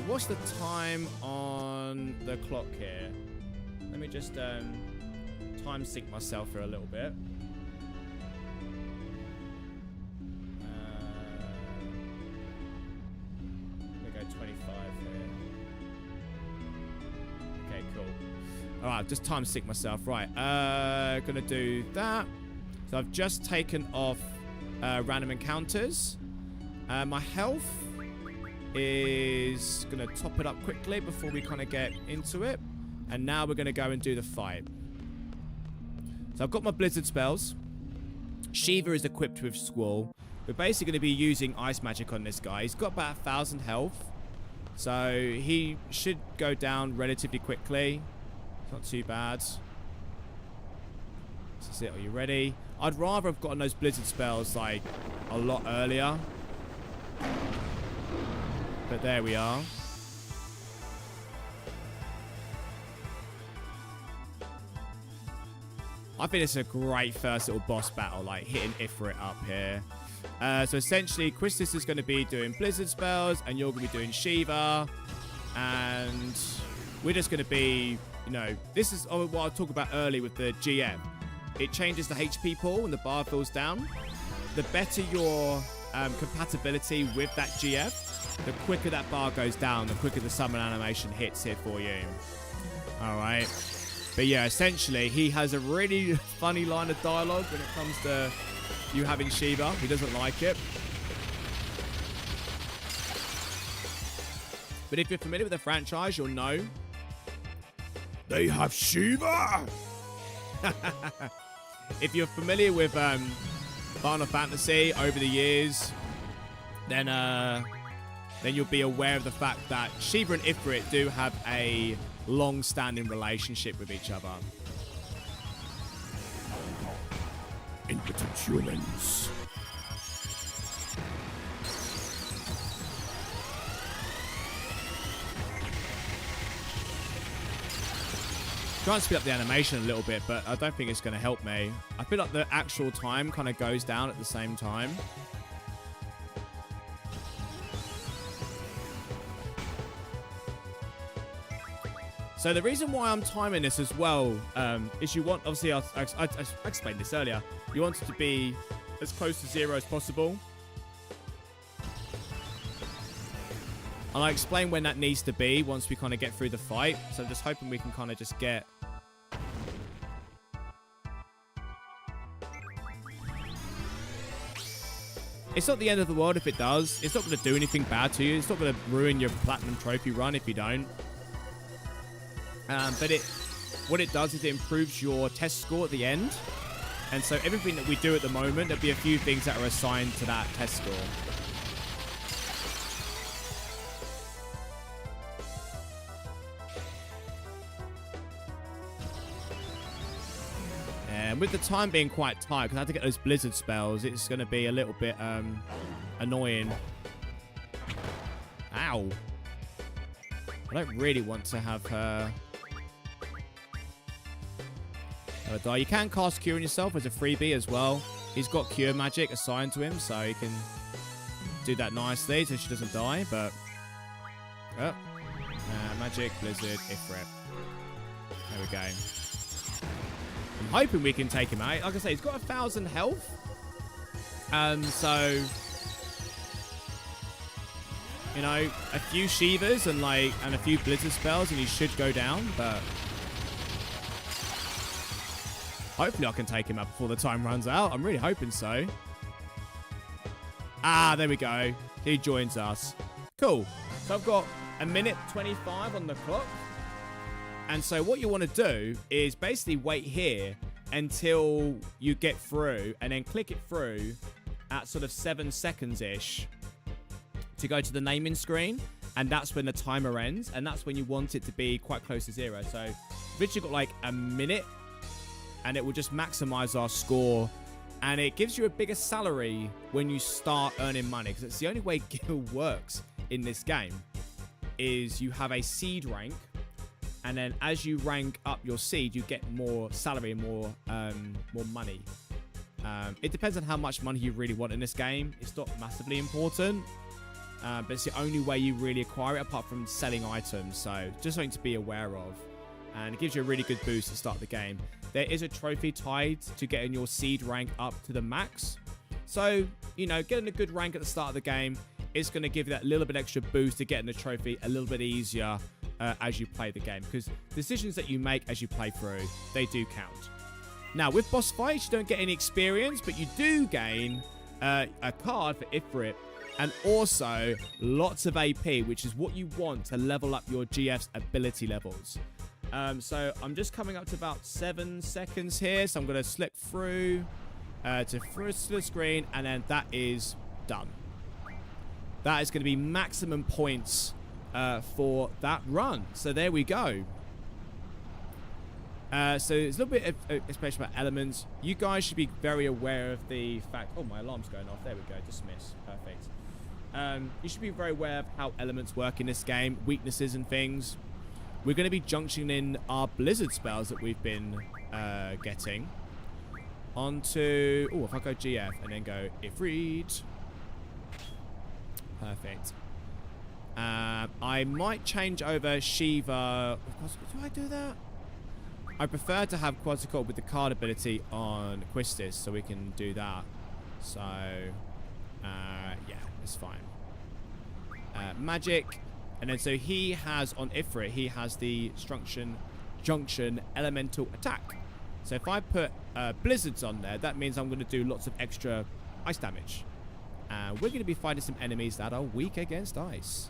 What's the time on the clock here? Let me just time sync myself for a little bit. Let me go 25 here. Okay, cool. Alright, I've just time sync myself. Right, gonna do that. So I've just taken off random encounters. My health is gonna top it up quickly before we kind of get into it. And now we're gonna go and do the fight. So I've got my blizzard spells. Shiva is equipped with Squall. We're basically going to be using ice magic on this guy. He's got about 1,000 health. So he should go down relatively quickly. It's not too bad. This is it. Are you ready? I'd rather have gotten those blizzard spells like a lot earlier. But there we are. I think it's a great first little boss battle, like hitting Ifrit up here. So essentially, Christus is going to be doing blizzard spells, and you're going to be doing Shiva. And we're just going to be, you know, this is what I talked about earlier with the GM. It changes the HP pool when the bar falls down. The better your compatibility with that GF, the quicker that bar goes down, the quicker the summon animation hits here for you. All right. But yeah, essentially, he has a really funny line of dialogue when it comes to you having Shiva. He doesn't like it. But if you're familiar with the franchise, you'll know they have Shiva. If you're familiar with Final Fantasy over the years, then you'll be aware of the fact that Shiva and Ifrit do have a long-standing relationship with each other. Impotent humans. Trying to speed up the animation a little bit, but I don't think it's going to help me. I feel like the actual time kind of goes down at the same time. So the reason why I'm timing this as well is you want, obviously, I explained this earlier. You want it to be as close to 0 as possible. And I explain when that needs to be once we kind of get through the fight. So I'm just hoping we can kind of just get... It's not the end of the world if it does. It's not going to do anything bad to you. It's not going to ruin your platinum trophy run if you don't. But what it does is it improves your test score at the end. And so everything that we do at the moment, there'll be a few things that are assigned to that test score. And with the time being quite tight, because I have to get those blizzard spells, it's going to be a little bit annoying. Ow. I don't really want to have her... die. You can cast Cure on yourself as a freebie as well. He's got Cure magic assigned to him, so he can do that nicely so she doesn't die, but... magic, Blizzard, Ifrit. There we go. I'm hoping we can take him out. Like I say, he's got 1,000 health. So... You know, a few Shivas and a few Blizzard spells and he should go down, but... Hopefully I can take him out before the time runs out. I'm really hoping so. Ah, there we go. He joins us. Cool. So I've got 1:25 on the clock. And so what you want to do is basically wait here until you get through and then click it through at sort of 7 seconds-ish to go to the naming screen. And that's when the timer ends. And that's when you want it to be quite close to 0. So we've literally got like a minute. And it will just maximize our score. And it gives you a bigger salary when you start earning money. Because it's the only way guild works in this game. Is you have a seed rank. And then as you rank up your seed, you get more salary and more money. It depends on how much money you really want in this game. It's not massively important. But it's the only way you really acquire it apart from selling items. So just something to be aware of. And it gives you a really good boost to start the game. There is a trophy tied to getting your seed rank up to the max. So, you know, getting a good rank at the start of the game is going to give you that little bit extra boost to getting the trophy a little bit easier as you play the game, because decisions that you make as you play through, they do count. Now, with boss fights, you don't get any experience, but you do gain a card for Ifrit, and also lots of AP, which is what you want to level up your GF's ability levels. So I'm just coming up to about 7 seconds here, so I'm going to slip through to first the screen, and then that is done. That is going to be maximum points for that run. So there we go. So there's a little bit of explanation about elements. You guys should be very aware of the fact... Oh, my alarm's going off. There we go. Dismiss. Perfect. You should be very aware of how elements work in this game, weaknesses and things. We're going to be junctioning in our blizzard spells that we've been getting onto... Oh, if I go GF and then go Ifrit. Perfect. I might change over Shiva. Of course, do I do that? I prefer to have Quasical with the card ability on Quistis, so we can do that. So, yeah, it's fine. Magic, and then so he has, on Ifrit, he has the Junction Elemental Attack. So if I put Blizzards on there, that means I'm going to do lots of extra ice damage. We're going to be fighting some enemies that are weak against ice.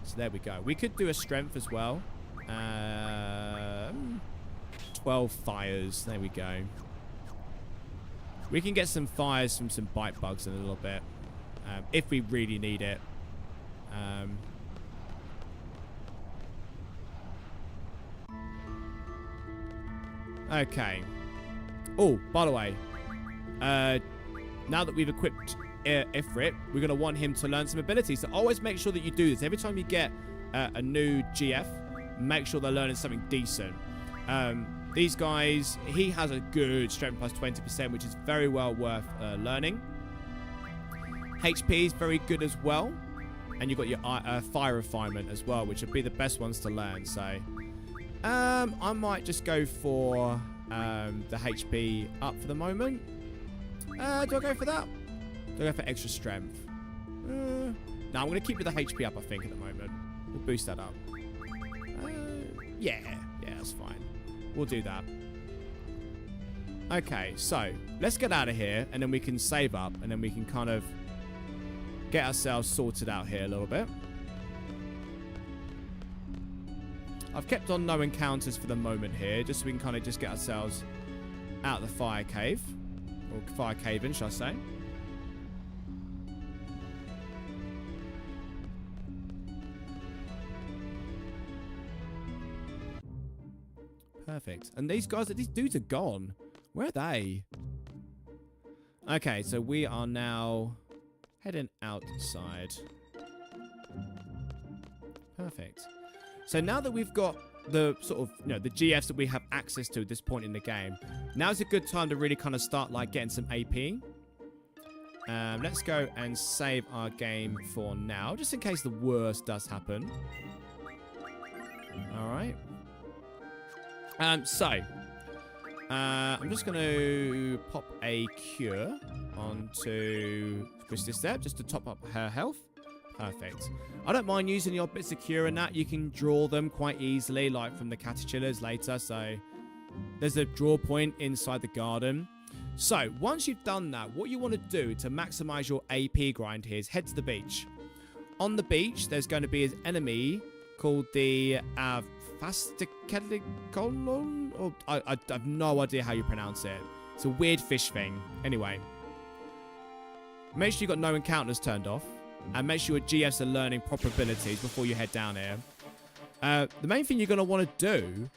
So there we go. We could do a Strength as well. 12 fires. There we go. We can get some fires from some bite bugs in a little bit. If we really need it. Okay. Oh, by the way. Now that we've equipped Ifrit, we're going to want him to learn some abilities. So always make sure that you do this. Every time you get a new GF, make sure they're learning something decent. These guys, he has a good strength plus 20%, which is very well worth learning. HP is very good as well. And you've got your fire refinement as well, which would be the best ones to learn. So, I might just go for the HP up for the moment. Do I go for that? Do I go for extra strength? No, I'm going to keep with the HP up, I think, at the moment. We'll boost that up. Yeah, that's fine. We'll do that. Okay, so let's get out of here, and then we can save up, and then we can kind of get ourselves sorted out here a little bit. I've kept on no encounters for the moment here, just so we can kind of just get ourselves out of the fire cave. Or fire caven, shall I say. Perfect. And these dudes are gone. Where are they? Okay, so we are now heading outside. Perfect. So now that we've got the sort of, the GFs that we have access to at this point in the game, now's a good time to really kind of start like getting some AP. Let's go and save our game for now, just in case the worst does happen. All right. I'm just going to pop a cure onto Christy Step just to top up her health. Perfect. I don't mind using the odd bits of cure in that. You can draw them quite easily, like from the caterpillars later. So there's a draw point inside the garden. So once you've done that, what you want to do to maximize your AP grind here is head to the beach. On the beach, there's going to be an enemy called the Fasticalicon, or I have no idea how you pronounce it. It's a weird fish thing. Anyway, make sure you've got no encounters turned off, and make sure your GFs are learning proper abilities before you head down here. The main thing you're going to want to do,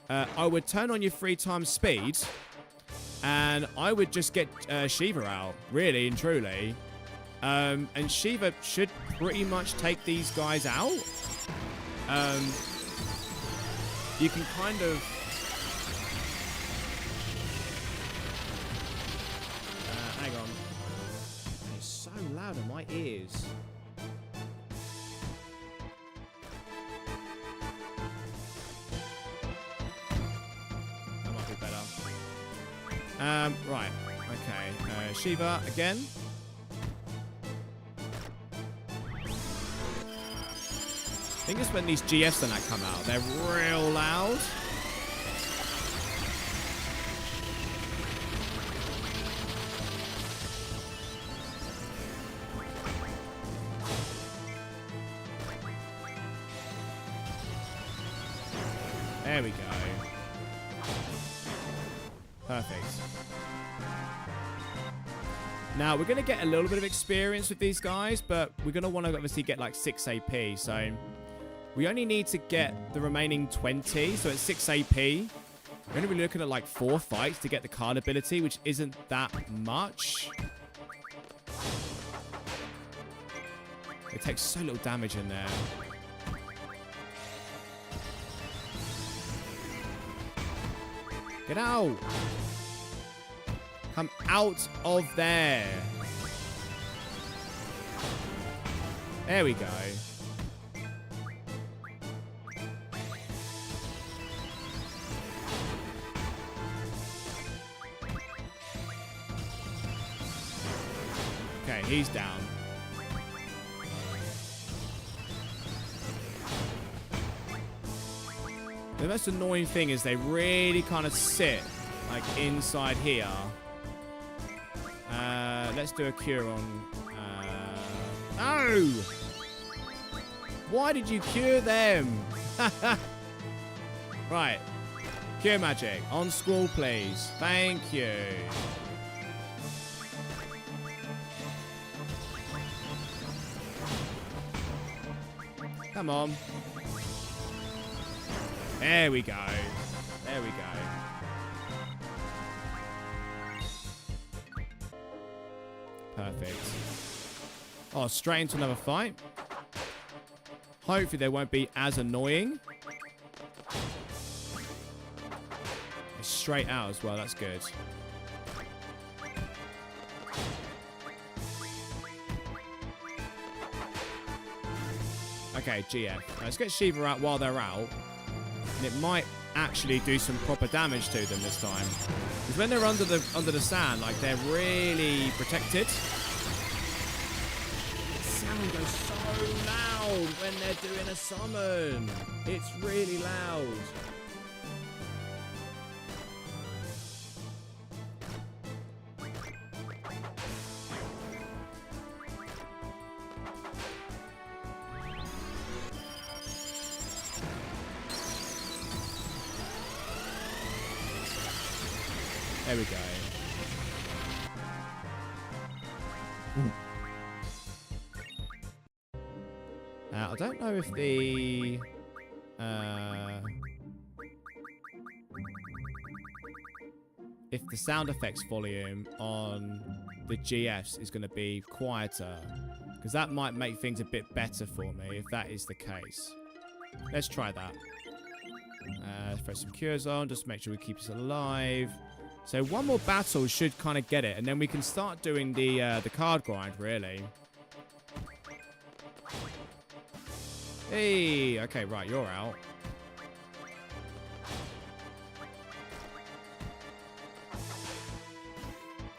I would turn on your 3 times speed, and I would just get Shiva out, really and truly. And Shiva should pretty much take these guys out. You can kind of... hang on. It's so loud in my ears. That might be better. Right. Okay. Shiva again. think it's when these GFs and that come out. They're real loud. There we go. Perfect. Now, we're going to get a little bit of experience with these guys, but we're going to want to obviously get like 6 AP. So we only need to get the remaining 20. So at 6 AP, we're going to be looking at like 4 fights to get the card ability, which isn't that much. It takes so little damage in there. Get out! Come out of there. There we go. Okay, he's down. The most annoying thing is they really kind of sit like inside here. Let's do a cure on... No! Why did you cure them? Right. Cure magic. On Squall, please. Thank you. Come on. There we go. There we go. Perfect. Oh, straight into another fight. Hopefully they won't be as annoying. It's straight out as well. That's good. Okay, GF. Let's get Shiva out while they're out. And it might actually do some proper damage to them this time. Because when they're under the sand, like, they're really protected. The sound goes so loud when they're doing a summon. It's really loud. There we go. I don't know if the... if the sound effects volume on the GFs is going to be quieter. Because that might make things a bit better for me if that is the case. Let's try that. Throw some cures on, just to make sure we keep us alive. So one more battle should kind of get it, and then we can start doing the card grind, really. Hey, okay, right, you're out.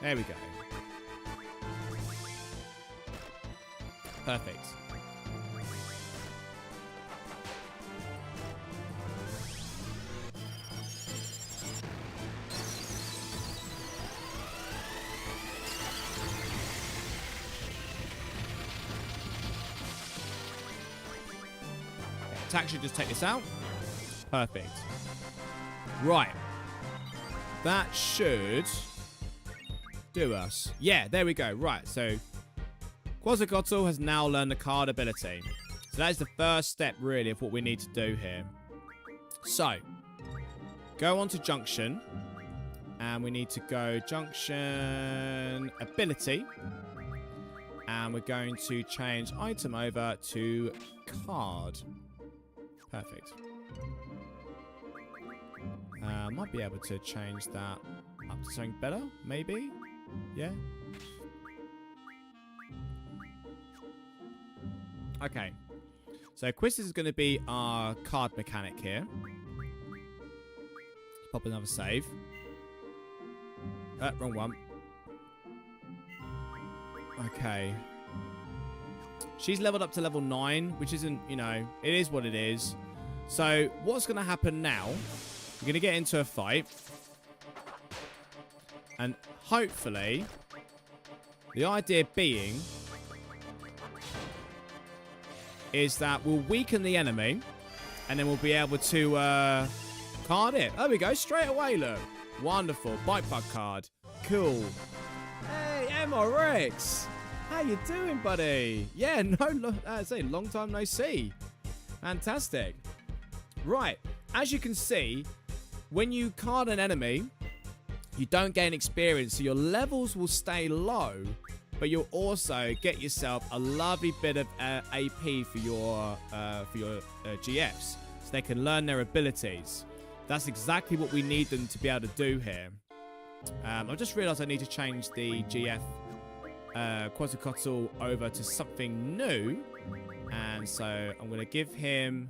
There we go. Perfect. Attack should just take this out. Perfect. Right. That should do us. Yeah, there we go. Right, so Quetzalcoatl has now learned the card ability. So that is the first step, really, of what we need to do here. So, go on to Junction. And we need to go Junction Ability. And we're going to change item over to card. Perfect. Might be able to change that up to something better, maybe? Yeah? Okay. So Quiz is going to be our card mechanic here. Pop another save. Wrong one. Okay. She's leveled up to level 9, which isn't, you know, it is what it is. So what's going to happen now, we're going to get into a fight. And hopefully, the idea being is that we'll weaken the enemy. And then we'll be able to card it. There we go. Straight away, look. Wonderful. Bite bug card. Cool. Hey, MRX. How you doing, buddy? Yeah, long time no see. Fantastic. Right. As you can see, when you card an enemy, you don't gain experience. So your levels will stay low. But you'll also get yourself a lovely bit of AP for your GFs, so they can learn their abilities. That's exactly what we need them to be able to do here. I just realised I need to change the GF Quetzalcoatl over to something new, and so I'm going to give him.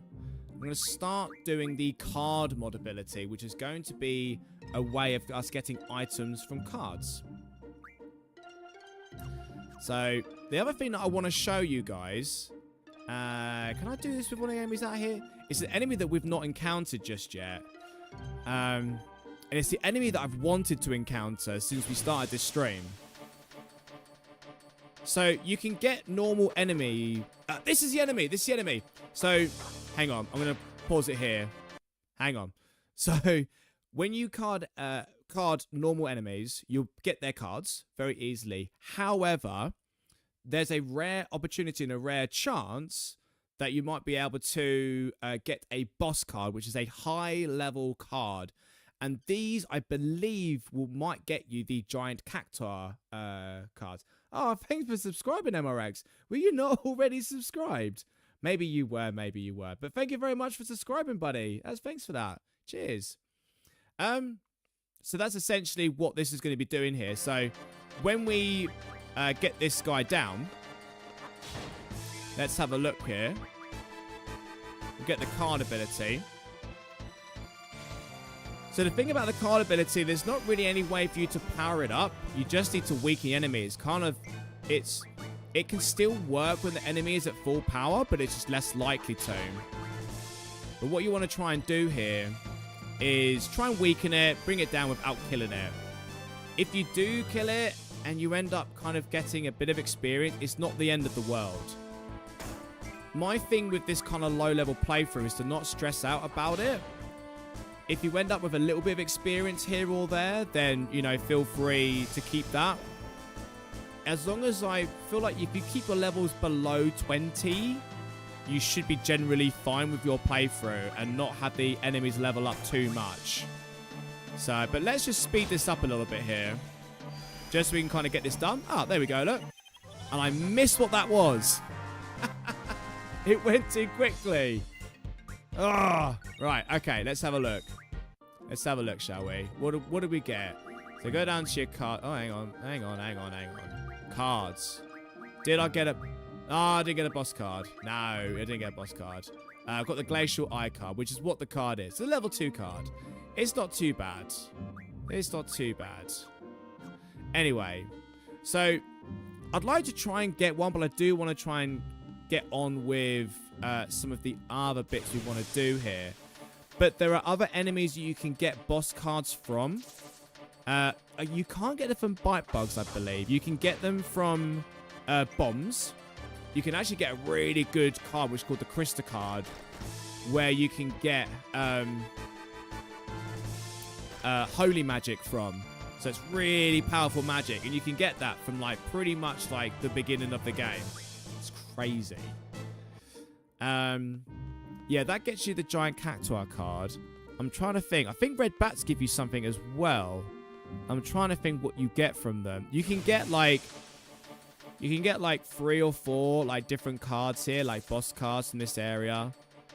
I'm going to start doing the card mod ability, which is going to be a way of us getting items from cards. So, the other thing that I want to show you guys... can I do this with one of the enemies out here? It's an enemy that we've not encountered just yet. And it's the enemy that I've wanted to encounter since we started this stream. So, you can get normal enemy... this is the enemy! This is the enemy! So, hang on. I'm going to pause it here. Hang on. So, when you card normal enemies, you'll get their cards very easily. However, there's a rare opportunity and a rare chance that you might be able to get a boss card, which is a high-level card. And these, I believe, might get you the giant cactuar cards. Oh, thanks for subscribing, MRX. Were you not already subscribed? Maybe you were, maybe you were. But thank you very much for subscribing, buddy. Thanks for that. Cheers. So that's essentially what this is going to be doing here. So when we get this guy down, let's have a look here. We'll get the card ability. So the thing about the card ability, there's not really any way for you to power it up. You just need to weaken the enemy. It's kind of, it can still work when the enemy is at full power, but it's just less likely to. But what you want to try and do here is try and weaken it, bring it down without killing it. If you do kill it and you end up kind of getting a bit of experience, it's not the end of the world. My thing with this kind of low-level playthrough is to not stress out about it. If you end up with a little bit of experience here or there, then, you know, feel free to keep that. As long as I feel like if you keep your levels below 20, you should be generally fine with your playthrough and not have the enemies level up too much. So, but let's just speed this up a little bit here. Just so we can kind of get this done. Ah, there we go, look. And I missed what that was. It went too quickly. Oh, right, okay, let's have a look. Let's have a look, shall we? What did we get? So go down to your card. Oh, hang on. Cards. Did I get a... Oh, I didn't get a boss card. No, I didn't get a boss card. I've got the Glacial Eye card, which is what the card is. It's a level 2 card. It's not too bad. It's not too bad. Anyway, so I'd like to try and get one, but I do want to try and get on with some of the other bits we want to do here. But there are other enemies you can get boss cards from. You can't get them from bite bugs, I believe. You can get them from bombs. You can actually get a really good card, which is called the Crystal card, where you can get holy magic from. So it's really powerful magic, and you can get that from like pretty much like the beginning of the game. It's crazy. Yeah, that gets you the giant cactuar card. I'm trying to think. I think red bats give you something as well. I'm trying to think what you get from them. You can get like 3 or 4 like different cards here, like boss cards from this area,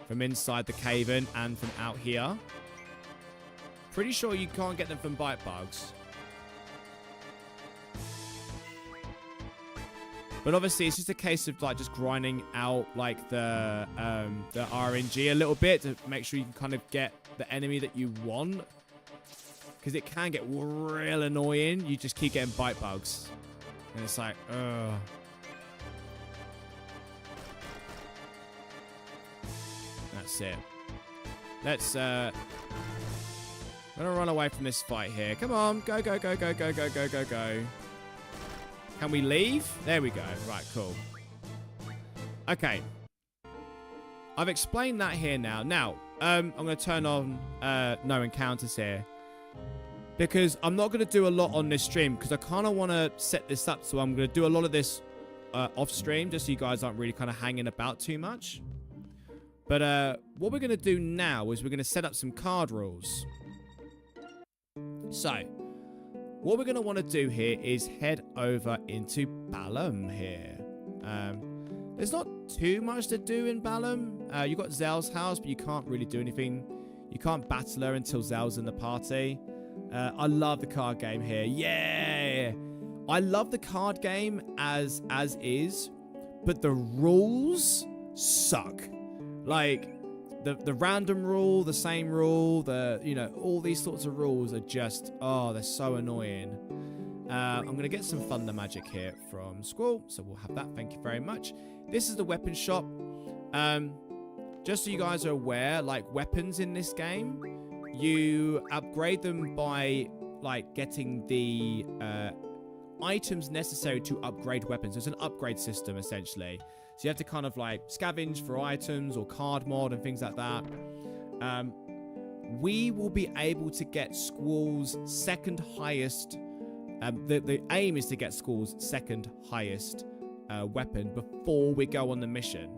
from inside the Caven and from out here. Pretty sure you can't get them from bite bugs. But obviously, it's just a case of like just grinding out like the RNG a little bit to make sure you can kind of get the enemy that you want. Because it can get real annoying. You just keep getting bite bugs. And it's like, ugh. That's it. Let's, I'm gonna run away from this fight here. Come on. Go, go, go, go, go, go, go, go, go. Can we leave? There we go. Right, cool. Okay. I've explained that here now. Now, I'm going to turn on no encounters here. Because I'm not going to do a lot on this stream. Because I kind of want to set this up. So I'm going to do a lot of this off stream. Just so you guys aren't really kind of hanging about too much. But what we're going to do now is we're going to set up some card rules. So, what we're going to want to do here is head over into Balam here. There's not too much to do in Balam. You've got Zell's house, but you can't really do anything. You can't battle her until Zell's in the party. I love the card game here. Yeah! I love the card game as is, but the rules suck. Like, the random rule, the same rule, all these sorts of rules are just, they're so annoying. I'm going to get some Thunder Magic here from Squall, so we'll have that. Thank you very much. This is the weapon shop. Just so you guys are aware, like, weapons in this game, you upgrade them by, like, getting the items necessary to upgrade weapons. It's an upgrade system, essentially. So you have to kind of, like, scavenge for items or card mod and things like that. We will be able to get Squall's second highest... the aim is to get Squall's second highest weapon before we go on the mission.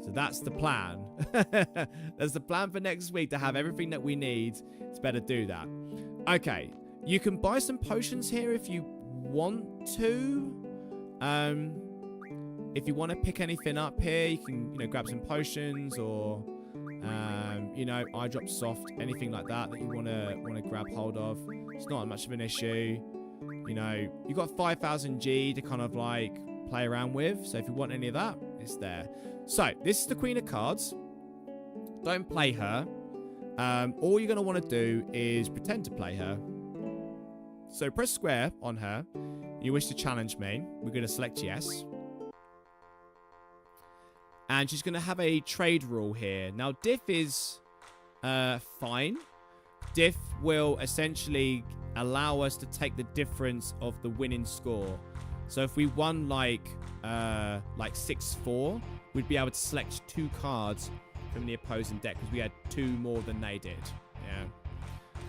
So that's the plan. That's the plan for next week, to have everything that we need to better do that. Okay. You can buy some potions here if you want to. If you want to pick anything up here, you can, grab some potions or, eye drop soft, anything like that you want to grab hold of. It's not much of an issue. You've got 5,000 G to kind of like play around with. So if you want any of that, it's there. So this is the Queen of Cards. Don't play her. All you're going to want to do is pretend to play her. So press square on her. You wish to challenge me. We're going to select yes. And she's going to have a trade rule here. Now, diff is fine. Diff will essentially allow us to take the difference of the winning score. So if we won like 6-4, we'd be able to select 2 cards from the opposing deck because we had 2 more than they did.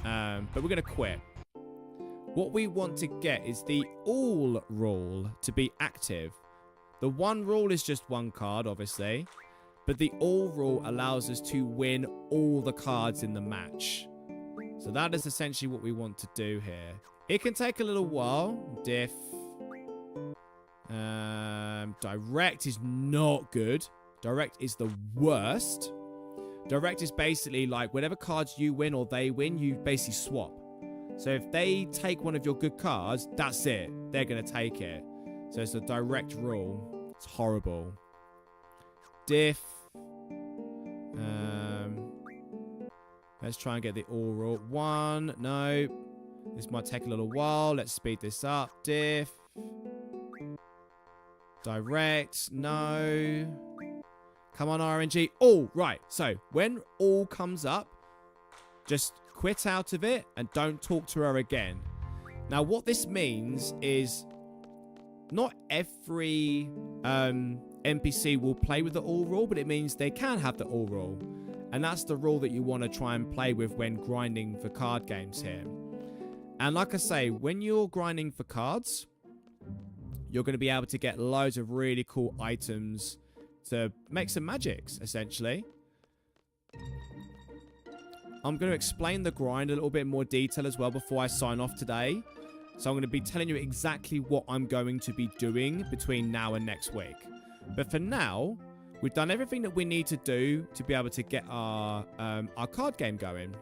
Yeah. But we're going to quit. What we want to get is the all rule to be active. The one rule is just 1 card, obviously. But the all rule allows us to win all the cards in the match. So that is essentially what we want to do here. It can take a little while. Diff. Direct is not good. Direct is the worst. Direct is basically like whatever cards you win or they win, you basically swap. So if they take one of your good cards, that's it. They're going to take it. So it's a direct rule. It's horrible. Diff. Let's try and get the all rule. 1. No. This might take a little while. Let's speed this up. Diff. Direct. No. Come on, RNG. All. Right. So when all comes up, just quit out of it and don't talk to her again. Now, what this means is not every NPC will play with the all rule, but it means they can have the all rule. And that's the rule that you want to try and play with when grinding for card games here. And like I say, when you're grinding for cards, you're going to be able to get loads of really cool items to make some magics, essentially. I'm going to explain the grind a little bit more detail as well before I sign off today. So I'm going to be telling you exactly what I'm going to be doing between now and next week. But for now, we've done everything that we need to do to be able to get our card game going.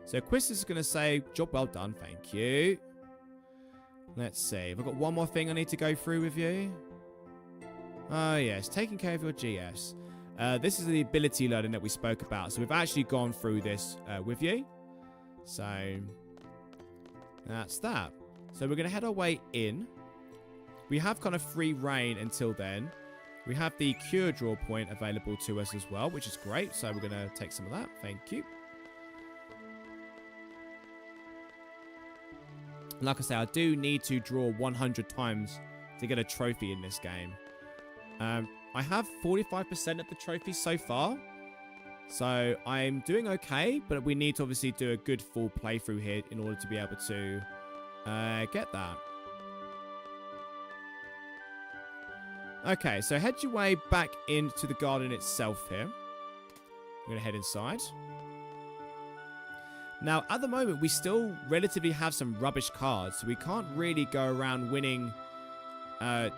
So Quiz is going to say, job well done, thank you. Let's see. Have I got one more thing I need to go through with you? Oh, yes. Taking care of your GFs. This is the ability learning that we spoke about. So we've actually gone through this with you. So that's that. So we're going to head our way in. We have kind of free reign until then. We have the cure draw point available to us as well, which is great. So we're going to take some of that. Thank you. Like I say, I do need to draw 100 times to get a trophy in this game. I have 45% of the trophies so far. So I'm doing okay, but we need to obviously do a good full playthrough here in order to be able to get that. Okay, so head your way back into the garden itself here. I'm going to head inside. Now, at the moment, we still relatively have some rubbish cards, so we can't really go around winning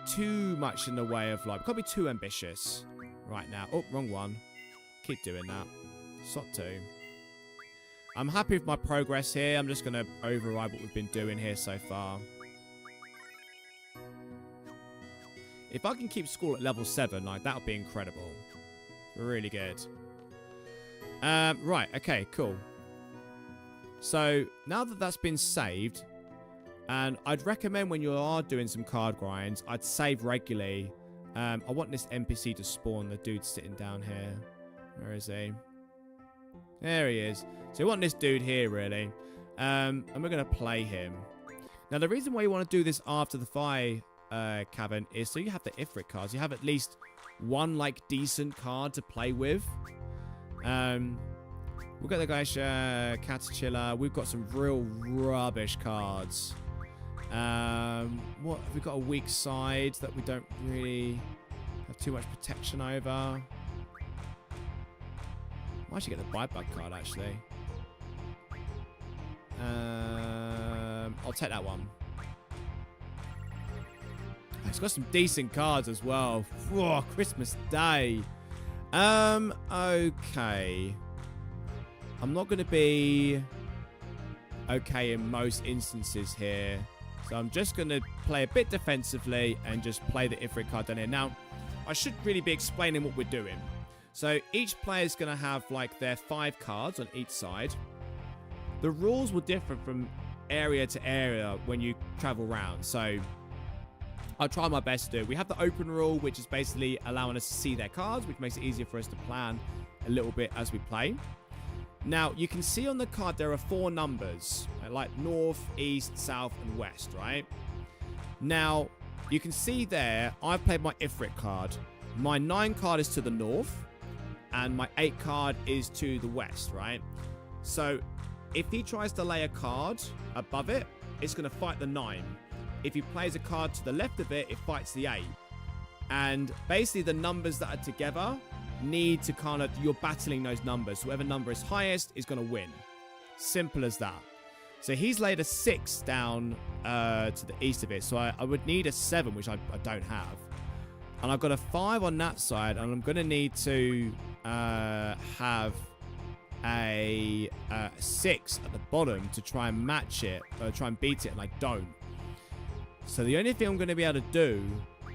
too much in the way of, like, we can't be too ambitious right now. Oh, wrong one. Keep doing that. Slot 2. I'm happy with my progress here. I'm just going to override what we've been doing here so far. If I can keep Squall at level 7, like, that would be incredible. Really good. Right, okay, cool. So, now that that's been saved, and I'd recommend when you are doing some card grinds, I'd save regularly. I want this NPC to spawn, the dude sitting down here. Where is he? There he is. So, you want this dude here, really. And we're going to play him. Now, the reason why you want to do this after the Fire Caven is so you have the Ifrit cards. You have at least one, like, decent card to play with. We've got the guy, Catachilla. We've got some real rubbish cards. What have we got? A weak side that we don't really have too much protection over. I should get the buyback card, actually. I'll take that one. It's got some decent cards as well. Whoa, Christmas Day. Okay. I'm not going to be okay in most instances here. So I'm just going to play a bit defensively and just play the Ifrit card down here. Now, I should really be explaining what we're doing. So each player is going to have like their 5 cards on each side. The rules will differ from area to area when you travel around. So I'll try my best to do. We have the open rule, which is basically allowing us to see their cards, which makes it easier for us to plan a little bit as we play. Now, you can see on the card there are 4 numbers, like north, east, south, and west, right? Now, you can see there, I've played my Ifrit card. My 9 card is to the north, and my 8 card is to the west, right? So, if he tries to lay a card above it, it's going to fight the 9. If he plays a card to the left of it, it fights the 8. And basically, the numbers that are together need to kind of, you're battling those numbers. So whoever number is highest is going to win. Simple as that. So he's laid a 6 down to the east of it. So I would need a 7, which I don't have. And I've got a 5 on that side. And I'm going to need to have a 6 at the bottom to try and match it. Or try and beat it. And I don't. So the only thing I'm going to be able to do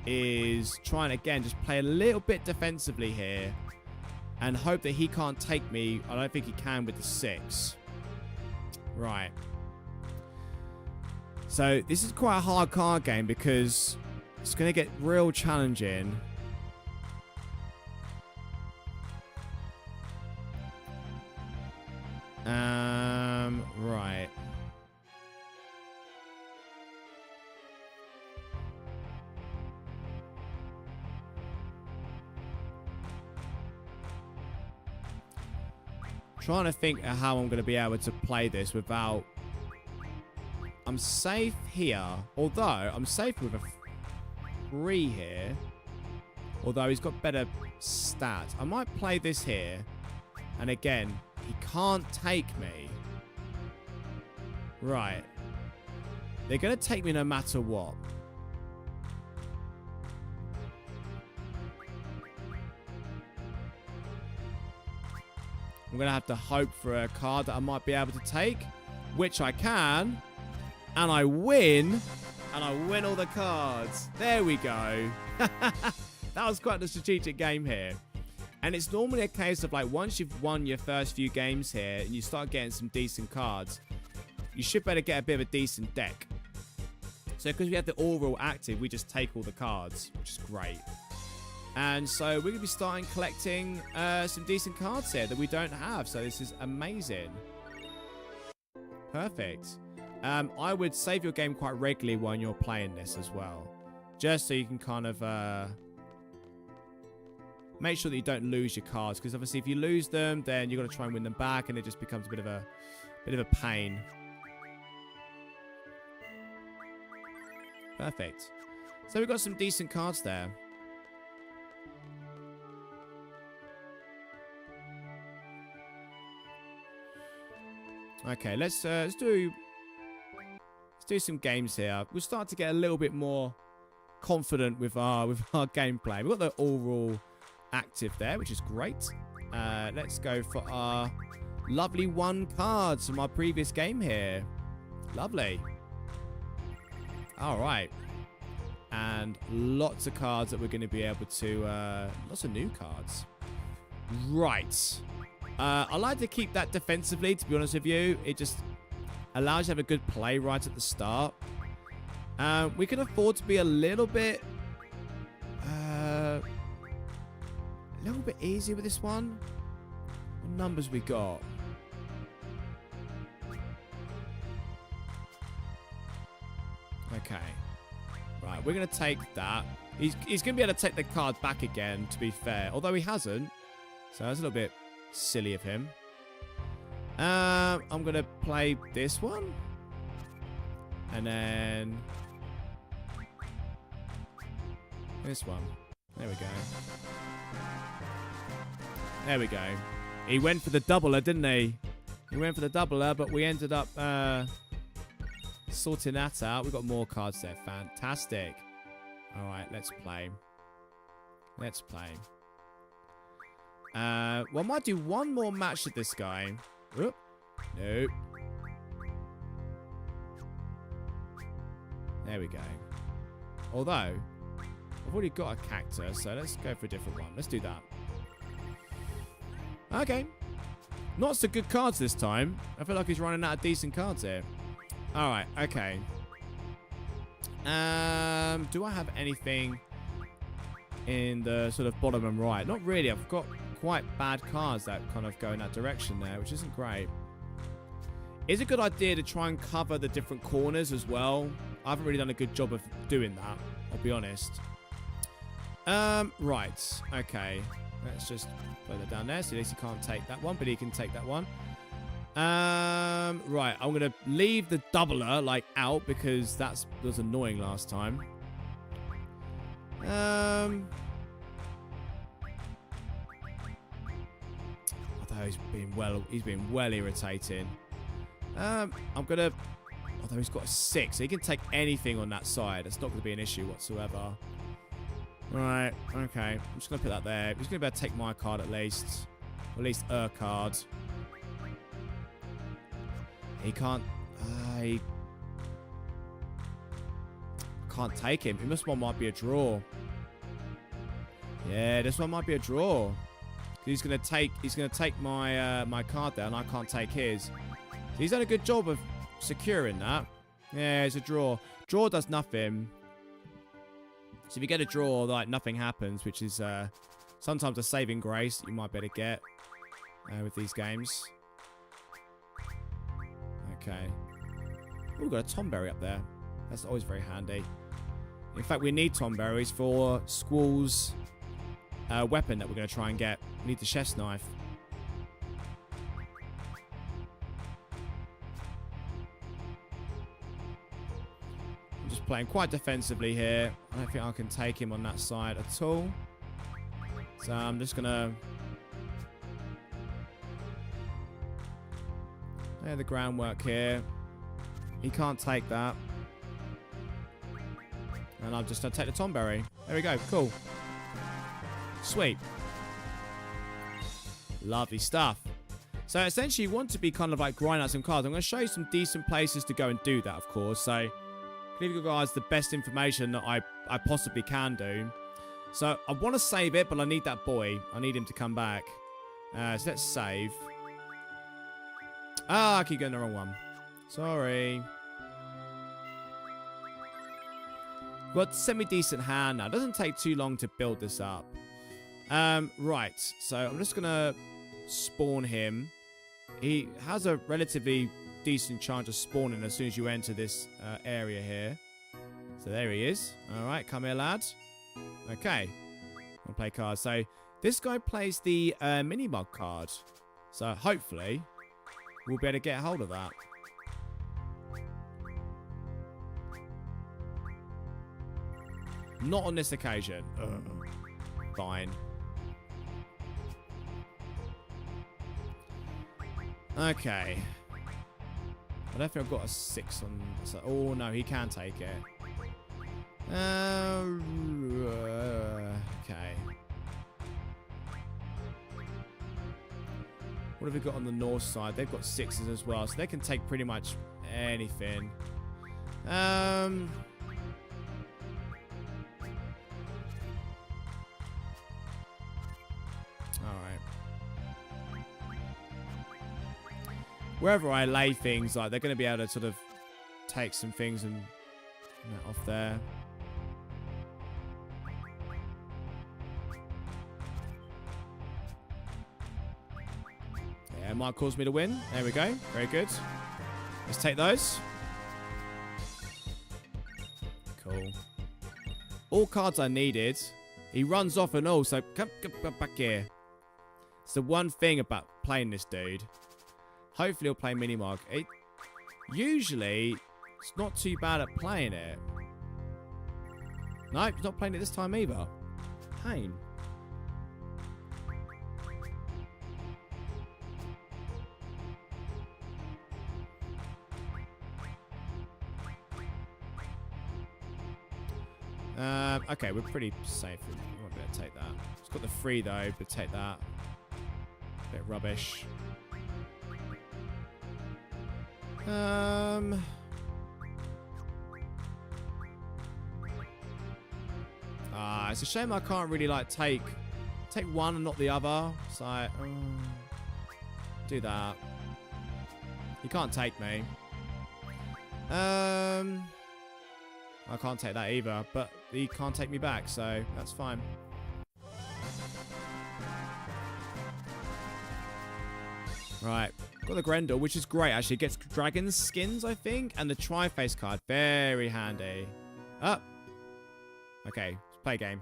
is try and, again, just play a little bit defensively here and hope that he can't take me. I don't think he can with the 6. Right. So this is quite a hard card game because it's going to get real challenging. Right. Trying to think of how I'm going to be able to play this without... I'm safe here. Although, I'm safe with a 3 here. Although he's got better stats. I might play this here. And again, he can't take me. Right. They're going to take me no matter what. I'm going to have to hope for a card that I might be able to take, which I can. And I win. And I win all the cards. There we go. That was quite a strategic game here. And it's normally a case of, like, once you've won your first few games here and you start getting some decent cards, you should better get a bit of a decent deck. So because we have the all rule active, we just take all the cards, which is great. And so we're going to be starting collecting some decent cards here that we don't have. So this is amazing. Perfect. I would save your game quite regularly when you're playing this as well. Just so you can kind of make sure that you don't lose your cards. Because obviously if you lose them, then you've got to try and win them back. And it just becomes a bit of a pain. Perfect. So we've got some decent cards there. Okay, let's do some games here. We'll start to get a little bit more confident with our gameplay. We've got the all rule active there, which is great. Let's go for our lovely 1 cards from our previous game here. Lovely. All right. And lots of cards that we're going to be able to... lots of new cards. Right. I like to keep that defensively, to be honest with you. It just allows you to have a good play right at the start. We can afford to be a little bit easy with this one. What numbers we got? Okay. Right, we're going to take that. He's going to be able to take the card back again, to be fair. Although he hasn't. So that's a little bit silly of him. I'm going to play this one. And then... this one. There we go. There we go. He went for the doubler, didn't he? He went for the doubler, but we ended up sorting that out. We've got more cards there. Fantastic. All right, let's play. Let's play. Well, I might do one more match with this guy. Oop. Nope. There we go. Although, I've already got a cactus, so let's go for a different one. Let's do that. Okay. Not so good cards this time. I feel like he's running out of decent cards here. Alright, okay. Do I have anything in the sort of bottom and right? Not really. I've got quite bad cards that kind of go in that direction there, which isn't great. It's a good idea to try and cover the different corners as well. I haven't really done a good job of doing that, I'll be honest. Right. Okay. Let's just put that down there. So at least he can't take that one, but he can take that one. Right. I'm going to leave the doubler, like, out because that was annoying last time. Although he's been well irritating. I'm going to... although he's got a 6, so he can take anything on that side. That's not going to be an issue whatsoever. Right, okay. I'm just going to put that there. He's going to be able to take my card at least. Or at least a card. He can't... he can't take him. This one might be a draw. Yeah, this one might be a draw. He's going to take my my card there, and I can't take his. He's done a good job of securing that. Yeah, it's a draw. Draw does nothing. So if you get a draw, like, nothing happens, which is sometimes a saving grace you might better get with these games. Okay. Oh, we've got a Tomberry up there. That's always very handy. In fact, we need Tomberries for Squall's weapon that we're going to try and get. We need the chef's knife. I'm just playing quite defensively here. I don't think I can take him on that side at all. So I'm just going to... lay the groundwork here. He can't take that. And I'm just going to take the Tomberry. There we go. Cool. Sweet. Lovely stuff. So essentially you want to be kind of like grinding out some cards. I'm going to show you some decent places to go and do that, of course. So give you guys the best information that I possibly can do. So I want to save it, but I need that boy. I need him to come back. So let's save. Ah, I keep getting the wrong one. Sorry. Got semi-decent hand now. It doesn't take too long to build this up. Right. So I'm just gonna spawn him. He has a relatively decent chance of spawning as soon as you enter this area here. So there he is. All right, come here, lad. Okay. I'll play cards. So this guy plays the mini-mug card. So hopefully we'll be able to get a hold of that. Not on this occasion. Fine. Okay. I don't think I've got a 6 on... So, oh, no, he can take it. Okay. What have we got on the north side? They've got 6s as well, so they can take pretty much anything. Alright. Wherever I lay things, like, they're going to be able to sort of take some things and off there. Yeah, it might cause me to win. There we go. Very good. Let's take those. Cool. All cards I needed. He runs off and all, so come back here. It's the one thing about playing this dude. Hopefully he'll play Minimog. Usually, it's not too bad at playing it. Nope, he's not playing it this time either. Pain. Okay, we're pretty safe. We won't be able to take that. It's got the 3 though, but take that. Bit rubbish. It's a shame I can't really like take one and not the other. So do that. You can't take me. I can't take that either, but he can't take me back, so that's fine. Right. Got the Grendel, which is great, actually. It gets dragon skins, I think, and the Tri-Face card. Very handy. Up. Okay, let's play a game.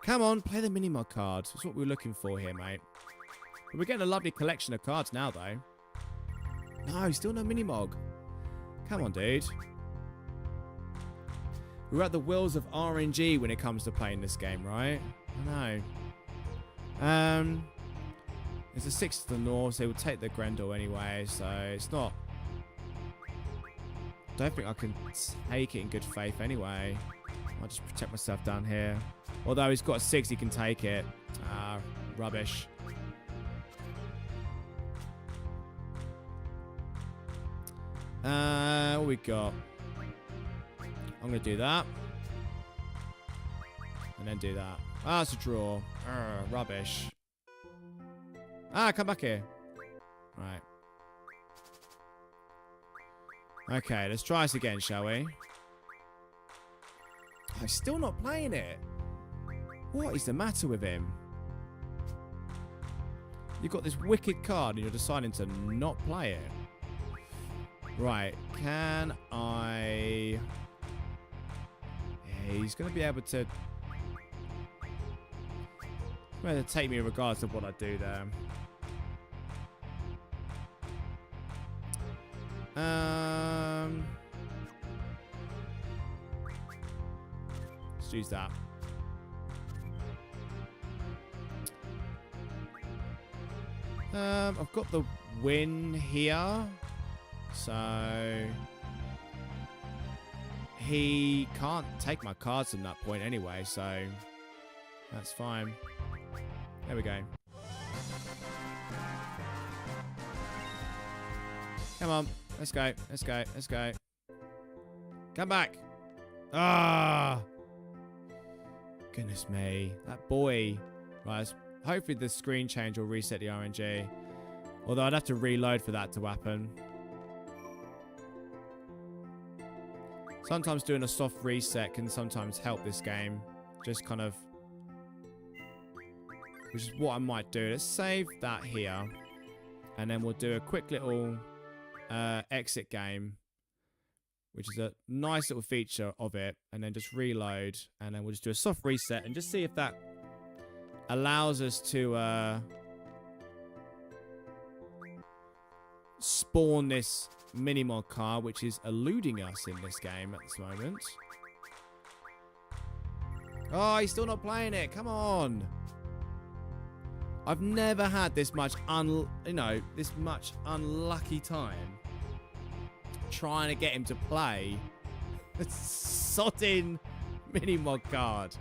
Come on, play the Minimog card. That's what we're looking for here, mate. But we're getting a lovely collection of cards now, though. No, still no Minimog. Come on, dude. We're at the wheels of RNG when it comes to playing this game, right? I know. It's a 6 to the north, so we'll take the Grendel anyway, so it's not... I don't think I can take it in good faith anyway. I'll just protect myself down here. Although he's got a 6, he can take it. Ah, rubbish. What we got? I'm going to do that. And then do that. Ah, it's a draw. Rubbish. Ah, come back here. Right. Okay, let's try this again, shall we? I'm still not playing it. What is the matter with him? You've got this wicked card and you're deciding to not play it. Right, can I... Yeah, he's going to be able to... He's going to take me regardless of what I do there. Let's use that. I've got the win here, so he can't take my cards from that point anyway, so that's fine. There we go. Come on, let's go, let's go, let's go. Come back. Ah, goodness me, that boy. Right, hopefully the screen change will reset the RNG. Although I'd have to reload for that to happen. Sometimes doing a soft reset can sometimes help this game. Just kind of which is what I might do. Let's save that here. And then we'll do a quick little exit game, which is a nice little feature of it. And then just reload. And then we'll just do a soft reset and just see if that allows us to spawn this mini-mod car, which is eluding us in this game at this moment. Oh, he's still not playing it. Come on. I've never had this much this much unlucky time trying to get him to play a sodding mini-mod card.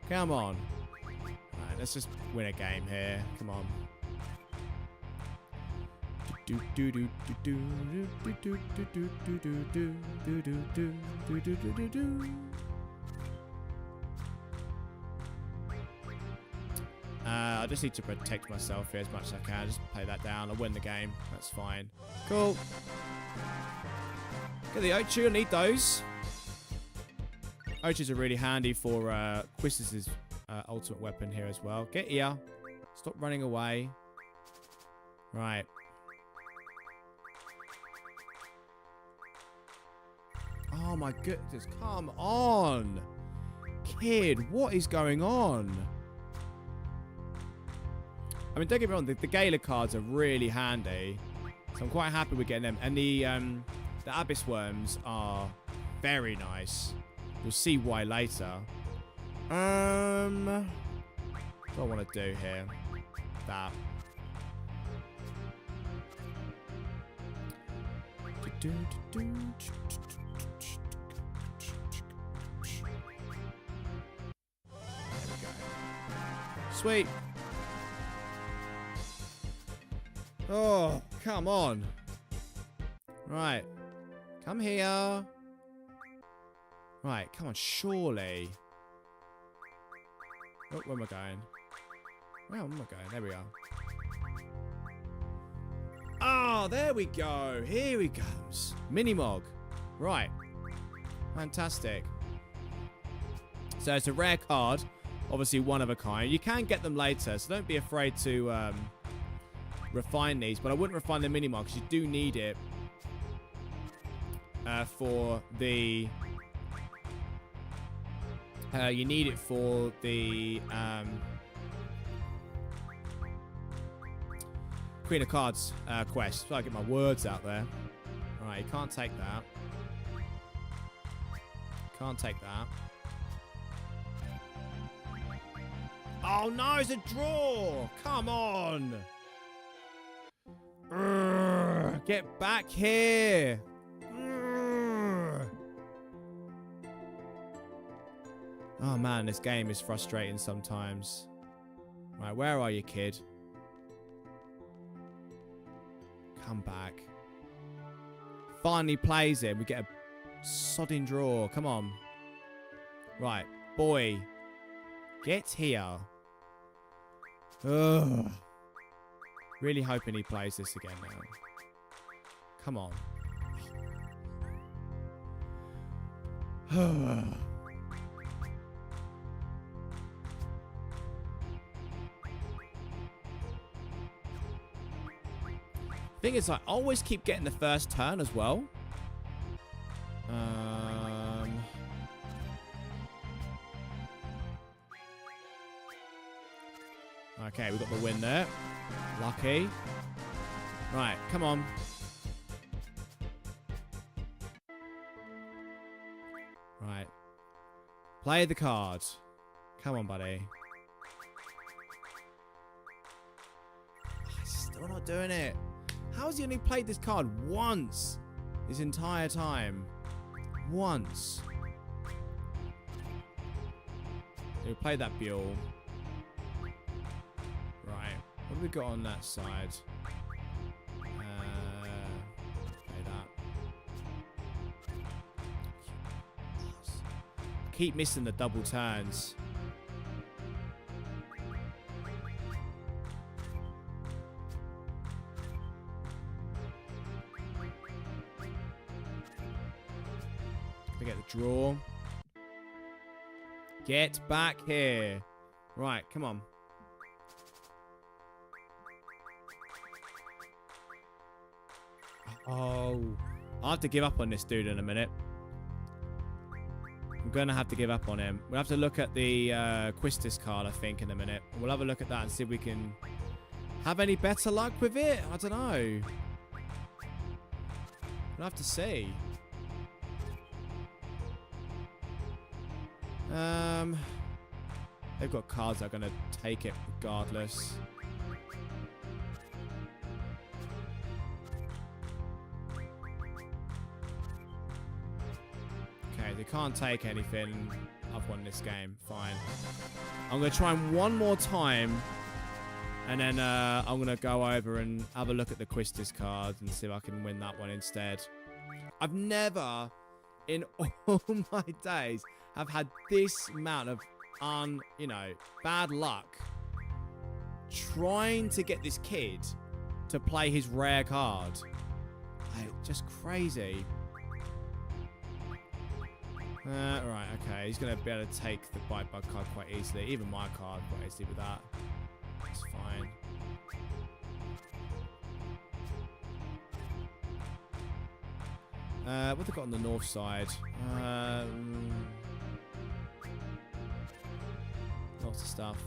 Come on. Right, let's just win a game here. Come on. I just need to protect myself here as much as I can. Just play that down. I'll win the game. That's fine. Cool. Get the Ochu. I need those. Ochus are really handy for Quistis' ultimate weapon here as well. Get here. Stop running away. Right. Oh my goodness. Come on. Kid, what is going on? I mean, don't get me wrong, the Gala cards are really handy. So I'm quite happy with getting them. And the Abyss Worms are very nice. You'll see why later. What do I want to do here? That. Sweet. Oh, come on. Right. Come here. Right, come on, surely. Oh, where am I going? Where am I going? There we are. Oh, there we go. Here he comes. Minimog. Right. Fantastic. So it's a rare card. Obviously one of a kind. You can get them later, so don't be afraid to refine these. But I wouldn't refine the Minimog because you do need it for the... you need it for the Queen of Cards quest. So I get my words out there. Alright, you can't take that. Can't take that. Oh no, it's a draw! Come on! Urgh, get back here! Urgh. Oh man, this game is frustrating sometimes. Right, where are you, kid? Come back. Finally plays it. We get a sodding draw. Come on. Right, boy. Get here. Ugh. Really hoping he plays this again now. Come on. Thing is, I always keep getting the first turn as well. Okay, we got the win there. Lucky. Right, come on. Right. Play the card. Come on, buddy. Oh, he's still not doing it. How has he only played this card once this entire time? Once. He'll play that Buell. Right. What have we got on that side? Play that. Keep missing the double turns. Get the draw. Get back here. Right, come on. Oh. I'll have to give up on this dude in a minute. I'm going to have to give up on him. We'll have to look at the Quistis card, I think, in a minute. We'll have a look at that and see if we can have any better luck with it. I don't know. We'll have to see. They've got cards that are going to take it regardless. Okay, they can't take anything. I've won this game. Fine. I'm going to try him one more time. And then I'm going to go over and have a look at the Quistis card and see if I can win that one instead. I've never, in all my days, have had this amount of, bad luck trying to get this kid to play his rare card. Just crazy. Right, okay. He's going to be able to take the bite bug card quite easily. Even my card quite easily with that. It's fine. What have they got on the north side? Lots of stuff.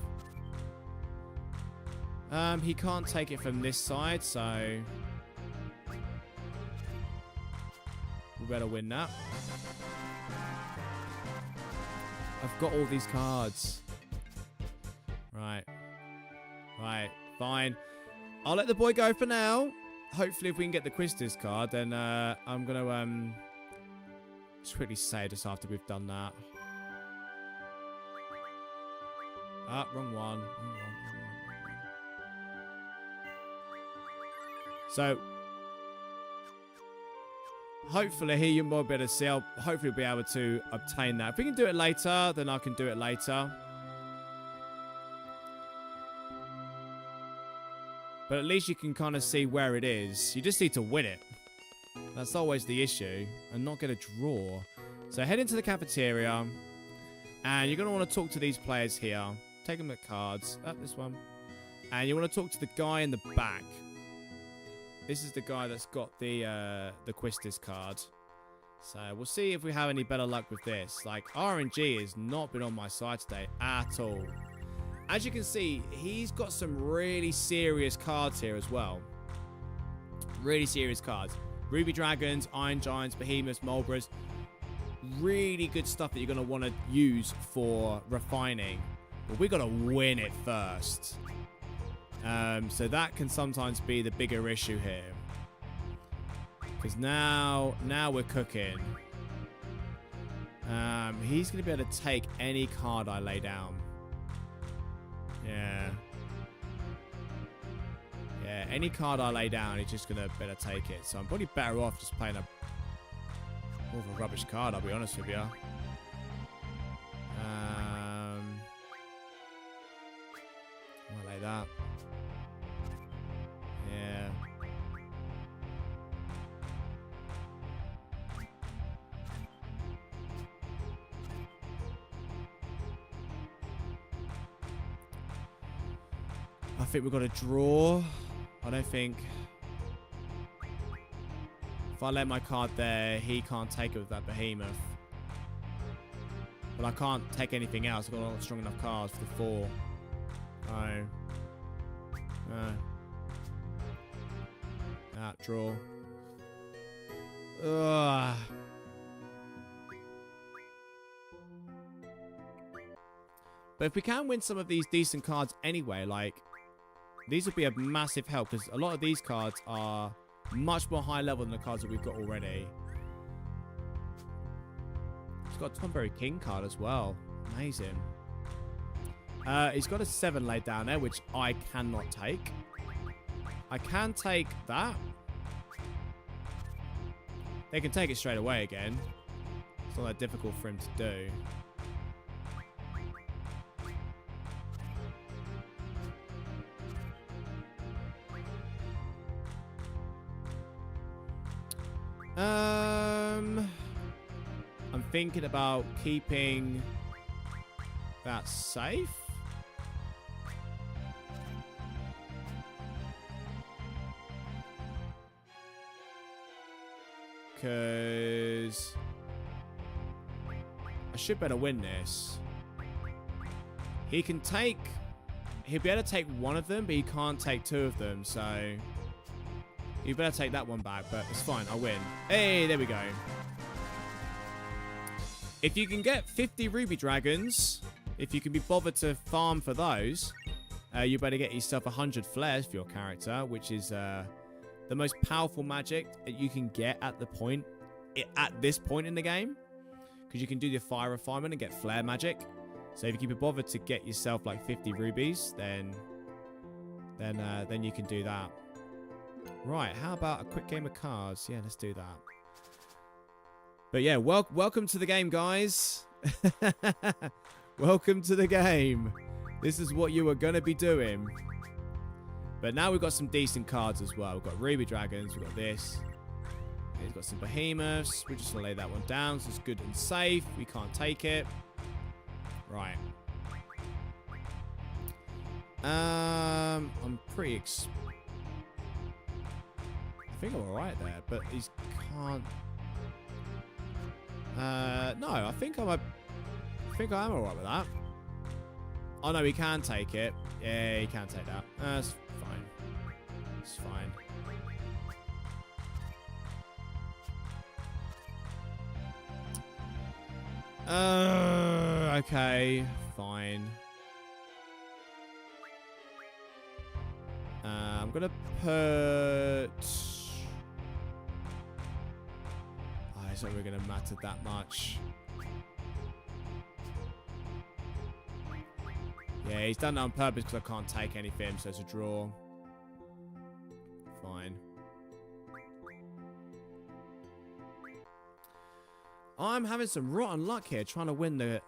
He can't take it from this side, so we better win that. I've got all these cards. Right. Right, fine. I'll let the boy go for now. Hopefully, if we can get the Quistis card, then I'm going to just quickly say this after we've done that. Ah, wrong one. So, hopefully, here you might be able to see. I'll hopefully be able to obtain that. If we can do it later, then I can do it later. But at least you can kind of see where it is. You just need to win it. That's always the issue. And not get a draw. So head into the cafeteria. And you're going to want to talk to these players here. Take them at cards. This one. And you want to talk to the guy in the back. This is the guy that's got the Quistis card. So we'll see if we have any better luck with this. Like, RNG has not been on my side today at all. As you can see, he's got some really serious cards here as well. Really serious cards. Ruby Dragons, Iron Giants, Behemoths, Mulbras. Really good stuff that you're going to want to use for refining. But we've got to win it first. So that can sometimes be the bigger issue here. Because now we're cooking. He's going to be able to take any card I lay down. Yeah. Yeah, any card I lay down, he's just going to better take it. So I'm probably better off just playing more of a rubbish card, I'll be honest with you. I'll lay that. Yeah. I think we've got a draw. I don't think... If I let my card there, he can't take it with that Behemoth. But I can't take anything else. I've got not strong enough cards for the 4. No. No. Draw. Ugh. But if we can win some of these decent cards anyway, like... These would be a massive help, because a lot of these cards are much more high level than the cards that we've got already. He's got a Tomberry King card as well. Amazing. He's got a 7 laid down there, which I cannot take. I can take that. They can take it straight away again. It's not that difficult for him to do. I'm thinking about keeping that safe. because I should better win this. He'll be able to take one of them, but he can't take two of them, so you better take that one back, but it's fine, I'll win. Hey, there we go. If you can get 50 ruby dragons, if you can be bothered to farm for those, you better get yourself 100 flares for your character, which is the most powerful magic that you can get at this point in the game, because you can do the fire refinement and get flare magic. So if you can be bothered to get yourself like 50 rubies, then you can do that. Right, how about a quick game of cards? Yeah, let's do that. But yeah, welcome to the game, guys. Welcome to the game. This is what you are going to be doing. But now we've got some decent cards as well. We've got ruby dragons. We've got this. We've got some behemoths. We're just going to lay that one down. So it's good and safe. We can't take it. Right. I'm pretty... I think I'm alright there, but he can't... no, I think I am alright with that. Oh no, he can take it. Yeah, he can take that. That's fine. It's fine. Okay, fine. I'm gonna put... It's not really gonna matter that much. Yeah, he's done that on purpose because I can't take anything, so it's a draw. Fine. I'm having some rotten luck here trying to win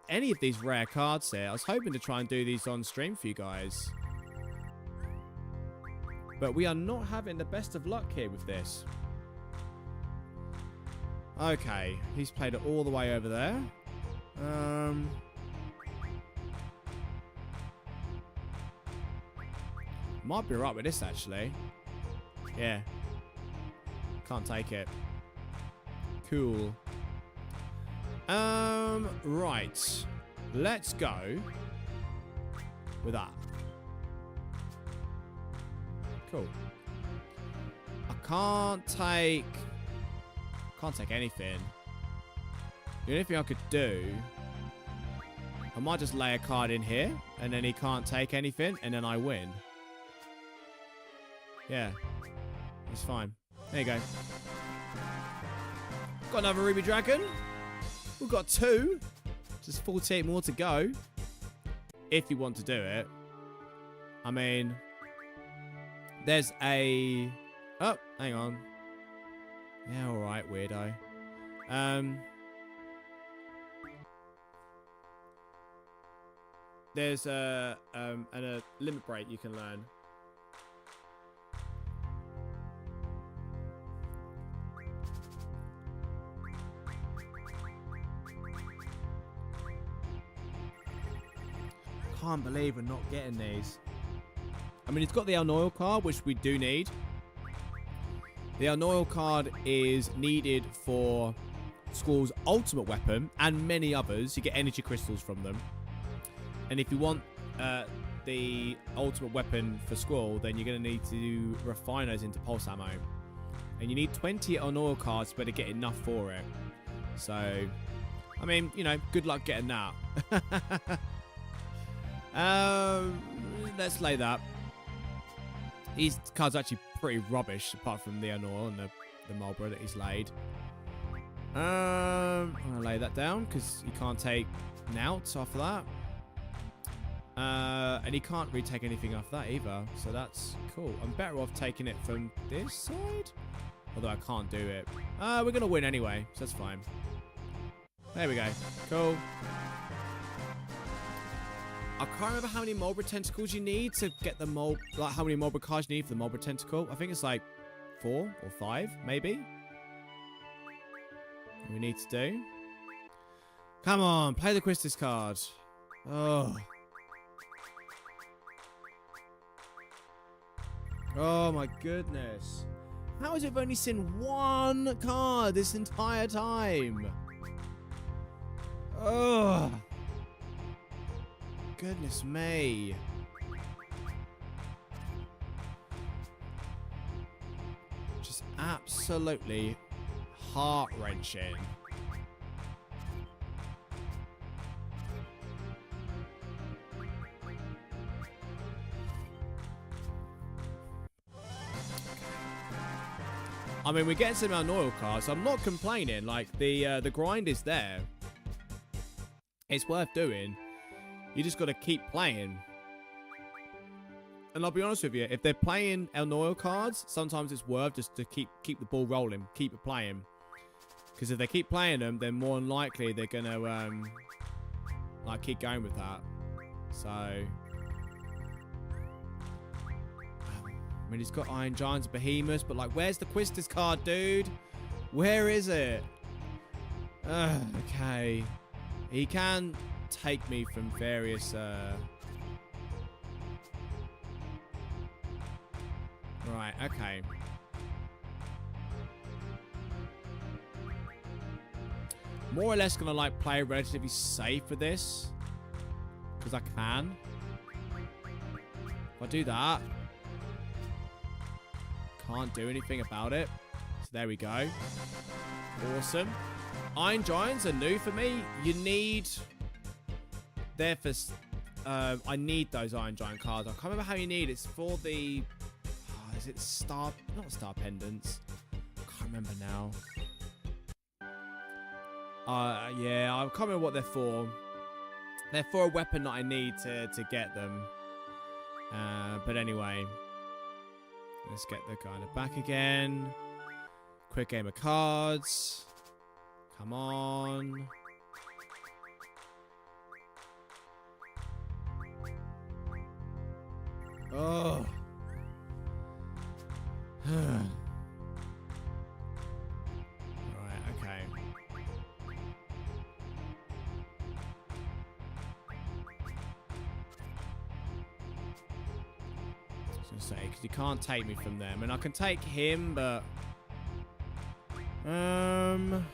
any of these rare cards here. I was hoping to try and do these on stream for you guys. But we are not having the best of luck here with this. Okay, he's played it all the way over there. Might be right with this, actually. Yeah. Can't take it. Cool. Right. Let's go with that. Cool. I can't take anything. The only thing I could do, I might just lay a card in here, and then he can't take anything, and then I win. Yeah. That's fine. There you go. Got another ruby dragon. We've got 2. Just 48 more to go. If you want to do it. I mean, there's a... Oh, hang on. Yeah, alright, weirdo. There's a limit break you can learn. Can't believe we're not getting these. I mean, it's got the Anoil card, which we do need. The Anoil card is needed for Squall's ultimate weapon and many others. You get energy crystals from them. And if you want the ultimate weapon for Squall, then you're going to need to refine those into pulse ammo. And you need 20 Anoil cards to be able to get enough for it. So, I mean, you know, good luck getting that. Let's lay that. These cards are actually pretty rubbish, apart from the Anoil and the Marlborough that he's laid. I'm going to lay that down, because he can't take Nouts after that. And he can't really take anything off that either, so that's cool. I'm better off taking it from this side, although I can't do it. We're going to win anyway, so that's fine. There we go. Cool. I can't remember how many Marlborough tentacles you need to get the like how many Marlborough cards you need for the Marlborough tentacle. I think it's like 4 or 5, maybe. We need to do. Come on, play the Quistis card. Oh. Oh my goodness. How is it we've only seen one card this entire time? Oh, goodness me. Just absolutely heart-wrenching. I mean, we're getting some oil cards, so I'm not complaining. Like, the grind is there. It's worth doing. You just got to keep playing. And I'll be honest with you, if they're playing oil cards, sometimes it's worth just to keep the ball rolling, keep it playing. Because if they keep playing them, then more than likely they're gonna like keep going with that. So, I mean, he's got Iron Giants, Behemoths, but like, where's the Quistis card, dude? Where is it? Okay. He can take me from various... Right, okay. More or less gonna like play relatively safe for this. Because I can. If I do that... Can't do anything about it. So there we go. Awesome. Iron Giants are new for me. You need... They're for... I need those Iron Giant cards. I can't remember how you need. It's for the... Oh, is it Star... Not Star Pendants. I can't remember now. Yeah, I can't remember what they're for. They're for a weapon that I need to get them. But anyway... Let's get the guy in the back again. Quick game of cards. Come on. Oh. Right, okay. Say, because you can't take me from them, and I can take him, but I'm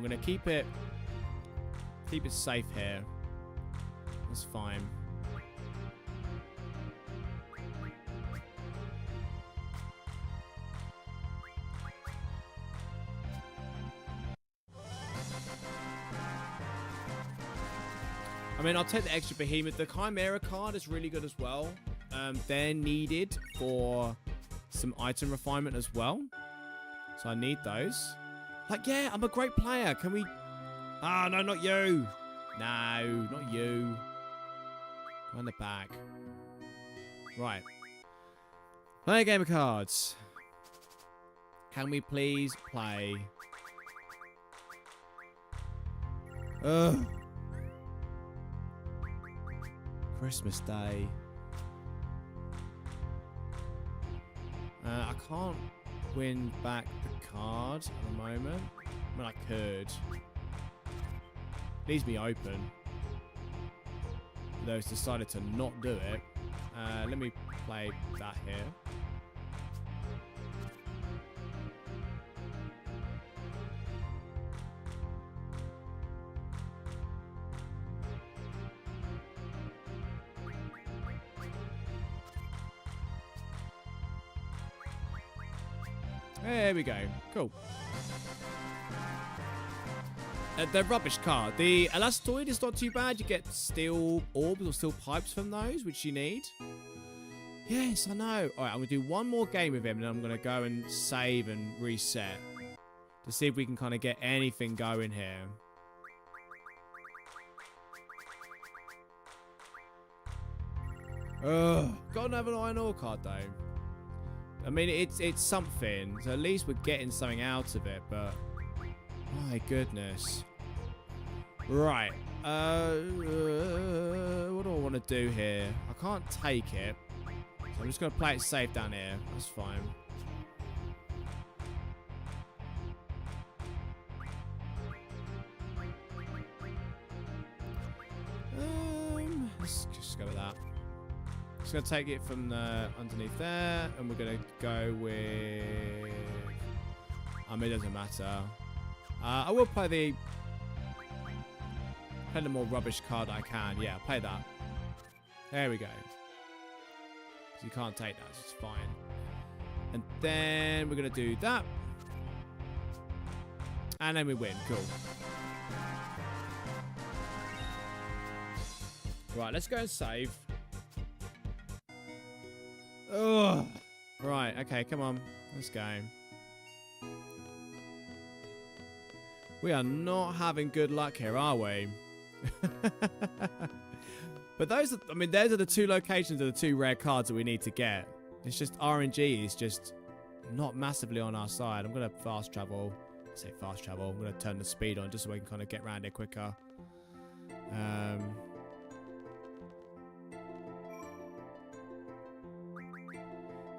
gonna keep it safe here. That's fine. I mean, I'll take the extra Behemoth. The Chimera card is really good as well. They're needed for some item refinement as well. So I need those. Like, yeah, I'm a great player. Can we... Ah, no, not you. No, not you. Go on the back. Right. Play a game of cards. Can we please play? Ugh. Christmas Day. I can't win back the card at the moment. I mean, I could. Leaves me open. Though it's decided to not do it. Let me play that here. There we go. Cool. The rubbish card. The Elastoid is not too bad. You get steel orbs or steel pipes from those, which you need. Yes, I know. Alright, I'm going to do one more game with him, and then I'm going to go and save and reset. To see if we can kind of get anything going here. Ugh. Gotta have an iron ore card, though. I mean, it's something. So at least we're getting something out of it, but... My goodness. Right. What do I want to do here? I can't take it. So I'm just going to play it safe down here. That's fine. Let's just go with that. Just going to take it from the underneath there, and we're going to go with... I mean, it doesn't matter. I will play the more rubbish card I can. Yeah, play that. There we go. So you can't take that, so it's fine. And then we're going to do that. And then we win. Cool. Right, let's go and save. Ugh. Right, okay, come on. Let's go. We are not having good luck here, are we? But those are, I mean, those are the two locations of the two rare cards that we need to get. It's just RNG is just not massively on our side. I'm going to fast travel. I say fast travel. I'm going to turn the speed on just so we can kind of get around it quicker.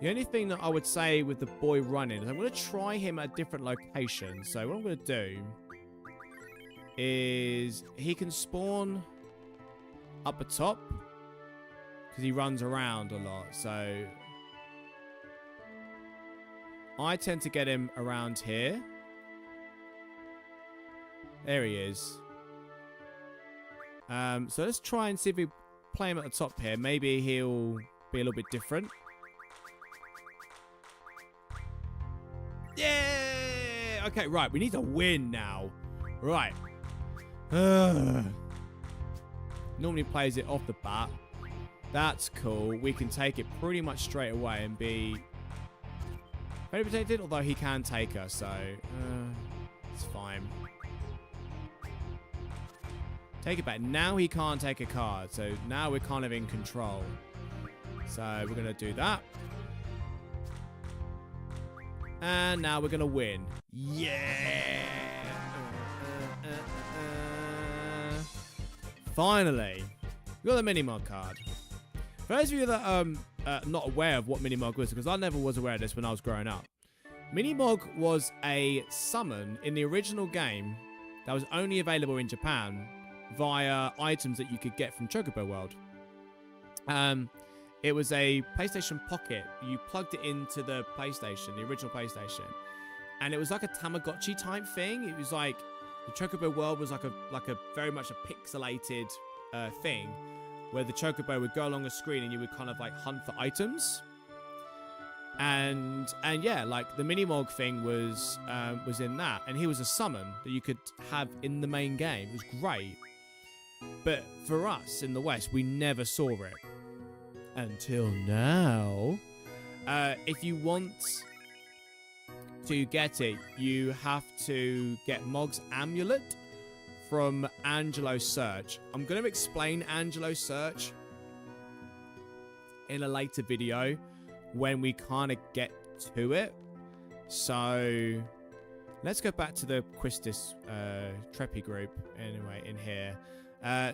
The only thing that I would say with the boy running is I'm going to try him at a different location. So what I'm going to do is he can spawn up the top because he runs around a lot. So I tend to get him around here. There he is. So let's try and see if we play him at the top here. Maybe he'll be a little bit different. Yeah! Okay, right. We need to win now. Right. Normally plays it off the bat. That's cool. We can take it pretty much straight away and be very protected, although he can take us, so it's fine. Take it back. Now he can't take a card, so now we're kind of in control. So we're going to do that. And now we're going to win. Yeah! Finally. We got the Minimog card. For those of you that are not aware of what Minimog was, because I never was aware of this when I was growing up. Minimog was a summon in the original game that was only available in Japan via items that you could get from Chocobo World. It was a PlayStation Pocket. You plugged it into the PlayStation, the original PlayStation, and it was like a Tamagotchi type thing. It was like the Chocobo World was like a very much a pixelated thing, where the Chocobo would go along a screen and you would kind of like hunt for items. And yeah, like the Minimog thing was in that, and he was a summon that you could have in the main game. It was great, but for us in the West, we never saw it. Until now. If you want to get it, you have to get Mog's Amulet from Angelo Search. I'm going to explain Angelo Search in a later video when we kind of get to it. So let's go back to the Quistis Treppy group anyway in here.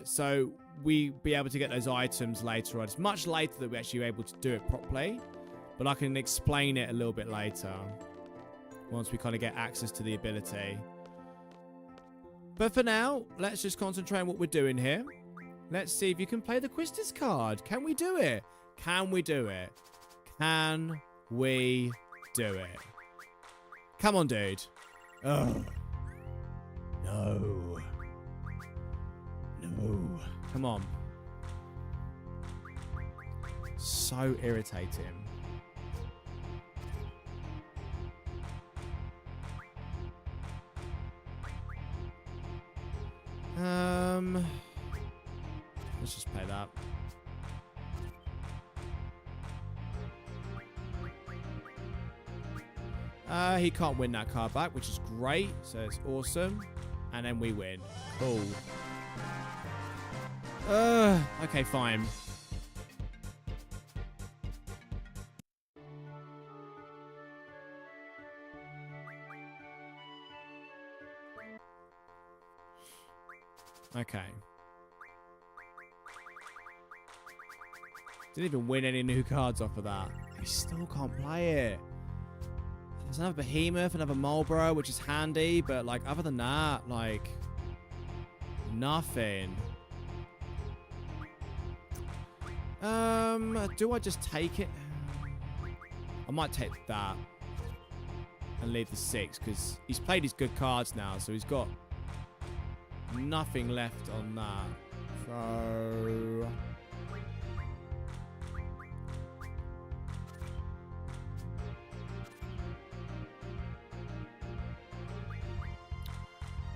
So we be able to get those items later on. It's much later that we're actually able to do it properly, but I can explain it a little bit later once we kind of get access to the ability. But for now, let's just concentrate on what we're doing here. Let's see if you can play the Quistis card. Can we do it? Can we do it? Can we do it? Come on, dude. Oh. No. No. Come on. So irritating. Let's just play that. He can't win that card back, which is great. So it's awesome. And then we win. Cool. Okay, fine. Okay. Didn't even win any new cards off of that. I still can't play it. There's another Behemoth, another Marlboro, which is handy, but like other than that, like nothing. Do I just take it? I might take that and leave the 6 because he's played his good cards now, so he's got nothing left on that. So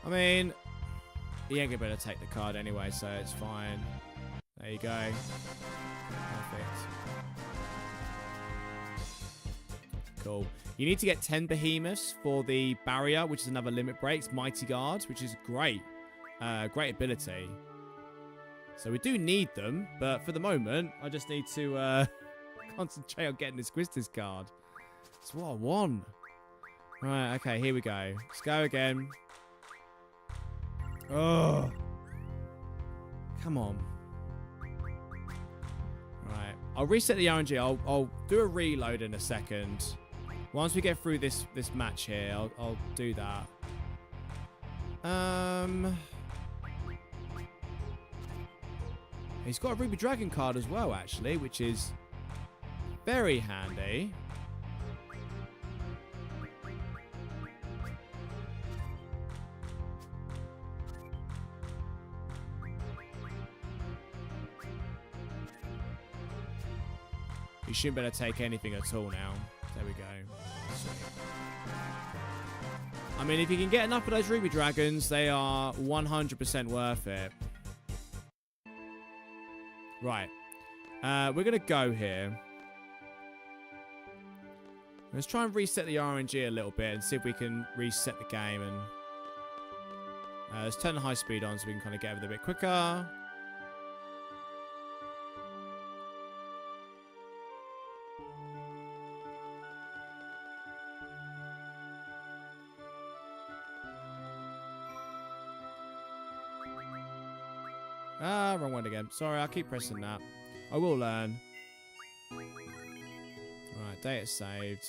I mean, he ain't gonna be able to take the card anyway, so it's fine. There you go. Perfect. Cool. You need to get 10 behemoths for the barrier, which is another limit breaks. Mighty Guard, which is great. Great ability. So we do need them, but for the moment, I just need to concentrate on getting this Quizzes card. That's what I want. Right, okay, here we go. Let's go again. Oh. Come on. Right. I'll reset the RNG. I'll do a reload in a second. Once we get through this match here, I'll do that. He's got a Ruby Dragon card as well, actually, which is very handy. You shouldn't better take anything at all now. There we go. Sweet. I mean, if you can get enough of those Ruby Dragons, they are 100% worth it. Right. We're going to go here. Let's try and reset the RNG a little bit and see if we can reset the game. And let's turn the high speed on so we can kind of get over there a bit quicker. Ah, wrong one again. Sorry, I'll keep pressing that. I will learn. Right, data saved.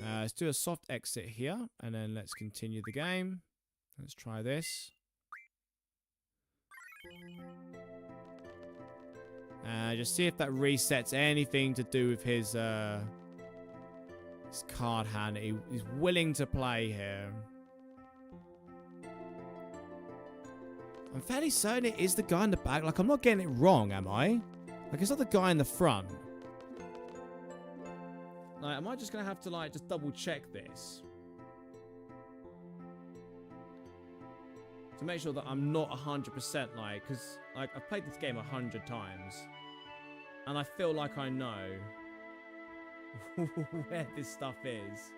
Let's do a soft exit here, and then let's continue the game. Let's try this. Just see if that resets anything to do with his card hand that he's willing to play here. I'm fairly certain it is the guy in the back. Like, I'm not getting it wrong, am I? Like, it's not the guy in the front. Like, am I just going to have to, like, just double check this? To make sure that I'm not 100%, like, because, like, I've played this game 100 times. And I feel like I know where this stuff is.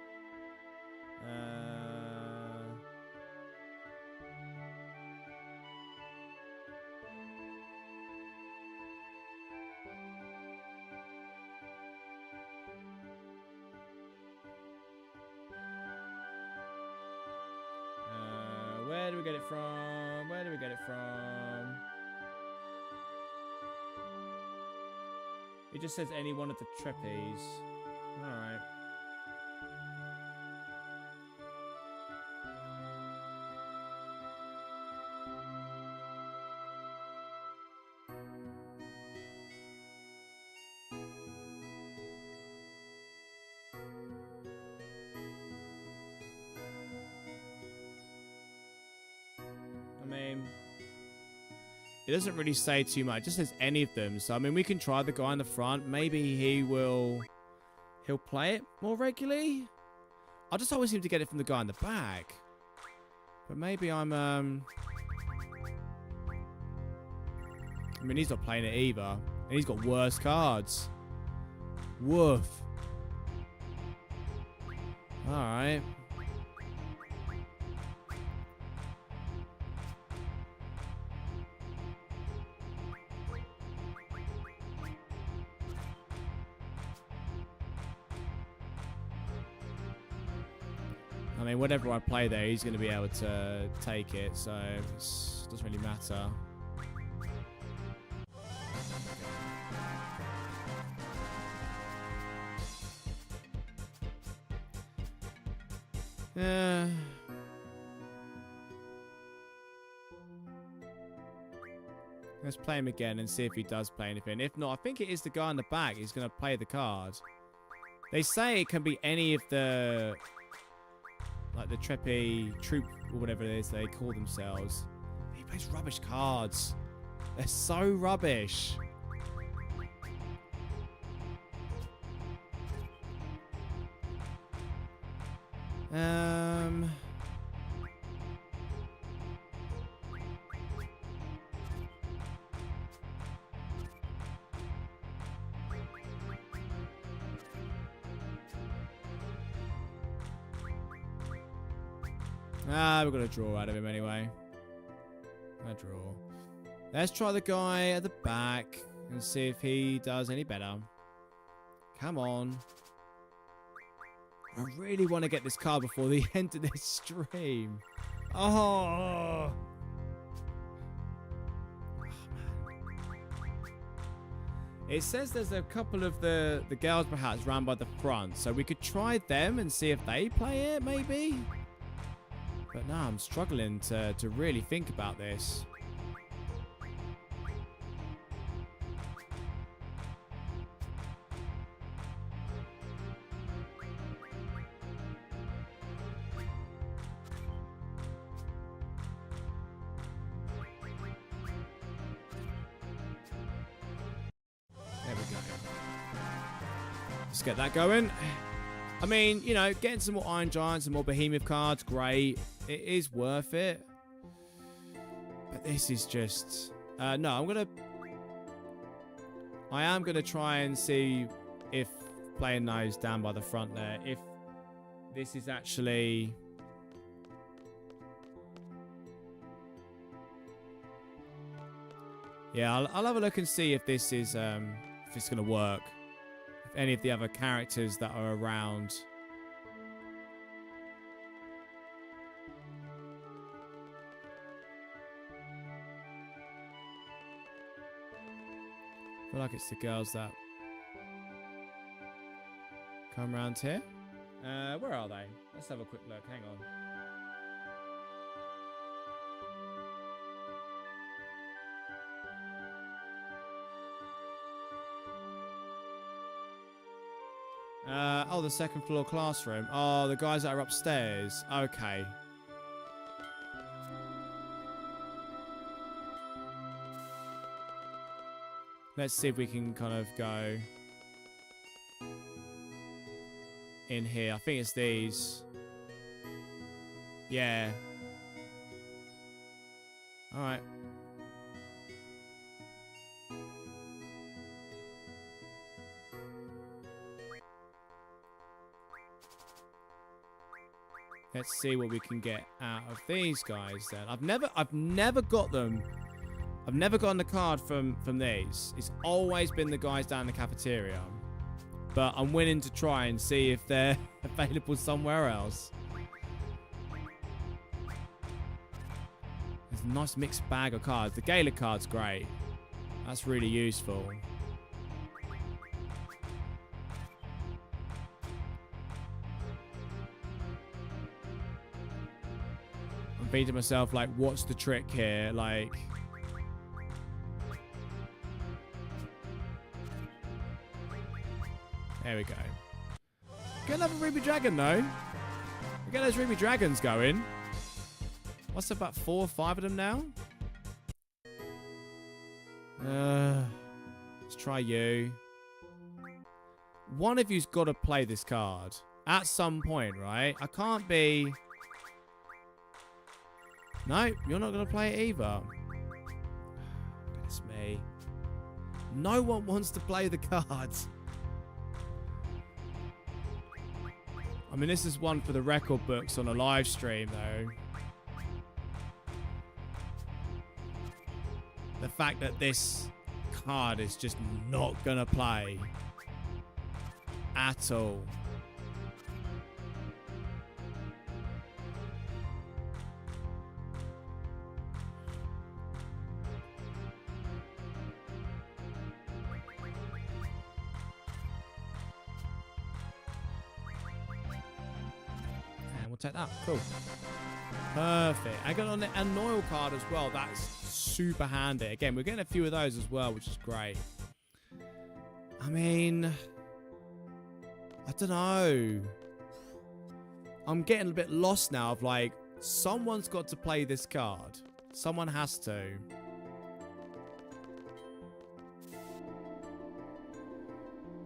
Where do we get it from? Where do we get it from? It just says any one of the trapeze. Alright. I mean, it doesn't really say too much. It just says any of them. So, I mean, we can try the guy in the front. Maybe he'll play it more regularly. I just always seem to get it from the guy in the back. But maybe I'm, I mean, he's not playing it either. And he's got worse cards. Woof. Alright. I mean, whatever I play there, he's going to be able to take it, so it doesn't really matter. Let's play him again and see if he does play anything. If not, I think it is the guy in the back. He's going to play the card. They say it can be any of the... like the Treppy troop or whatever it is they call themselves. He plays rubbish cards. They're so rubbish. We're going to draw out of him anyway. A draw. Let's try the guy at the back and see if he does any better. Come on. I really want to get this card before the end of this stream. Oh! Man. It says there's a couple of the girls perhaps round by the front, so we could try them and see if they play it, maybe? But no, I'm struggling to really think about this. There we go. Let's get that going. I mean, you know, getting some more Iron Giants and more Behemoth cards, great. It is worth it. But this is just... no, I am going to try and see if playing those down by the front there, if this is actually... Yeah, I'll have a look and see if this is, if it's going to work. If any of the other characters that are around... I feel like it's the girls that come around here. Where are they? Let's have a quick look. Hang on. Oh, the second floor classroom. Oh, the guys that are upstairs. Okay. Let's see if we can kind of go in here. I think it's these. Yeah. All right. Let's see what we can get out of these guys then. I've never got them. I've never gotten the card from these. It's always been the guys down in the cafeteria. But I'm willing to try and see if they're available somewhere else. There's a nice mixed bag of cards. The Gala card's great. That's really useful. I'm thinking to myself, like, what's the trick here? Like... There we go. Get another Ruby Dragon, though. We get those Ruby Dragons going. What's about 4 or 5 of them now? Let's try you. One of you's got to play this card. At some point, right? I can't be... No, you're not going to play it either. Goodness me. No one wants to play the cards. I mean, this is one for the record books on a live stream, though. The fact that this card is just not going to play at all. We'll take that. Cool. Perfect. I got on an oil card as well. That's super handy. Again, we're getting a few of those as well, which is great. I mean, I don't know. I'm getting a bit lost now of like, someone's got to play this card. Someone has to.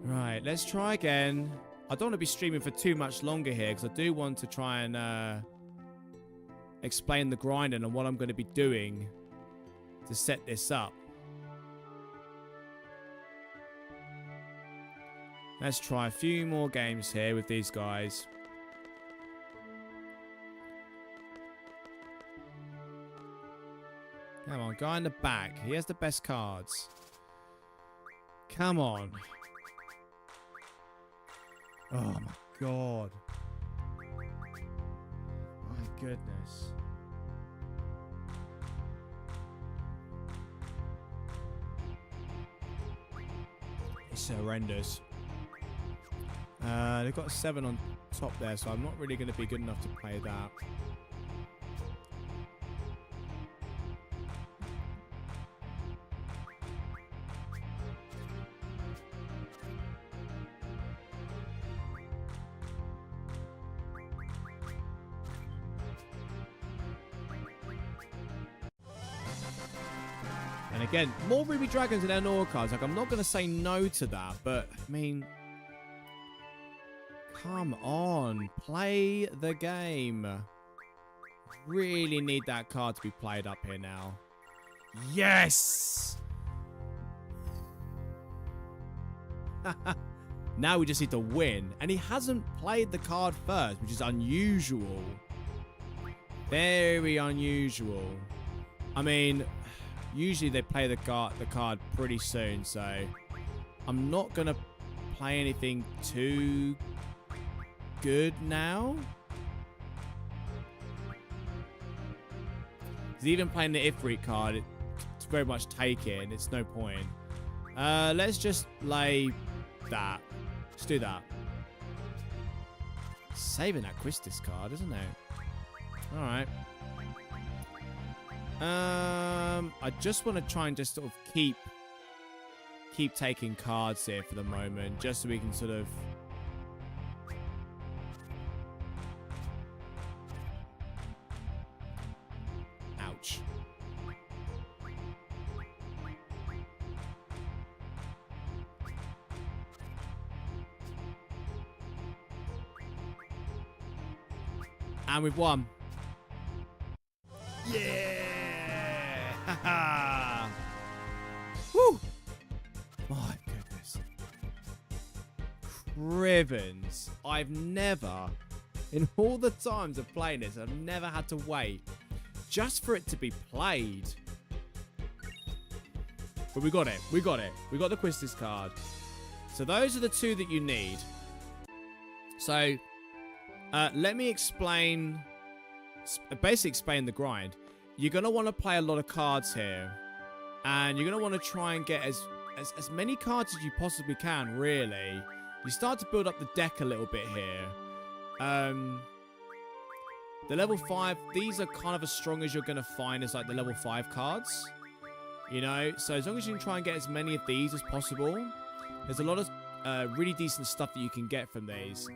Right, let's try again. I don't want to be streaming for too much longer here because I do want to try and explain the grinding and what I'm going to be doing to set this up. Let's try a few more games here with these guys. Come on, guy in the back. He has the best cards. Come on. Oh my god. My goodness. It's horrendous. They've got a 7 on top there, so I'm not really going to be good enough to play that. And again, more Ruby Dragons and Eleanor cards. Like, I'm not going to say no to that, but, I mean, come on. Play the game. Really need that card to be played up here now. Yes! Now we just need to win. And he hasn't played the card first, which is unusual. Very unusual. I mean, usually they play the card pretty soon, so I'm not going to play anything too good now. Because even playing the Ifrit card, it's very much taken. It's no point. Let's just lay that. Let's do that. Saving that Quistis card, isn't it? Alright. I just want to try and just sort of keep taking cards here for the moment, just so we can sort of ouch. And we've won. Yeah! Woo! My goodness. Crivens. I've never, in all the times of playing this, I've never had to wait just for it to be played. But we got it. We got it. We got the Quistis card. So those are the two that you need. So, let me explain, basically explain the grind. You're going to want to play a lot of cards here. And you're going to want to try and get as many cards as you possibly can, really. You start to build up the deck a little bit here. The level 5, these are kind of as strong as you're going to find as like the level 5 cards. You know, so as long as you can try and get as many of these as possible, there's a lot of really decent stuff that you can get from these.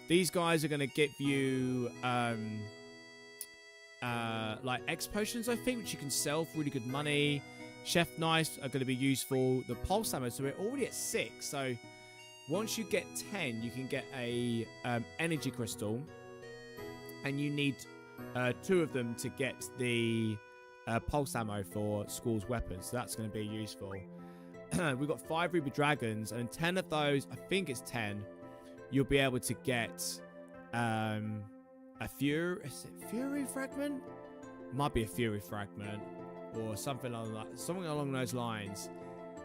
These guys are going to give you like X potions, I think, which you can sell for really good money. Chef knives are going to be useful. The pulse ammo, so we're already at 6. So once you get 10, you can get a energy crystal, and you need 2 of them to get the pulse ammo for Squall's weapons. So that's going to be useful. We've got 5 ruby dragons, and 10 of those, I think it's 10, you'll be able to get a fury. Is it fury fragment? Might be a fury fragment or something along those lines,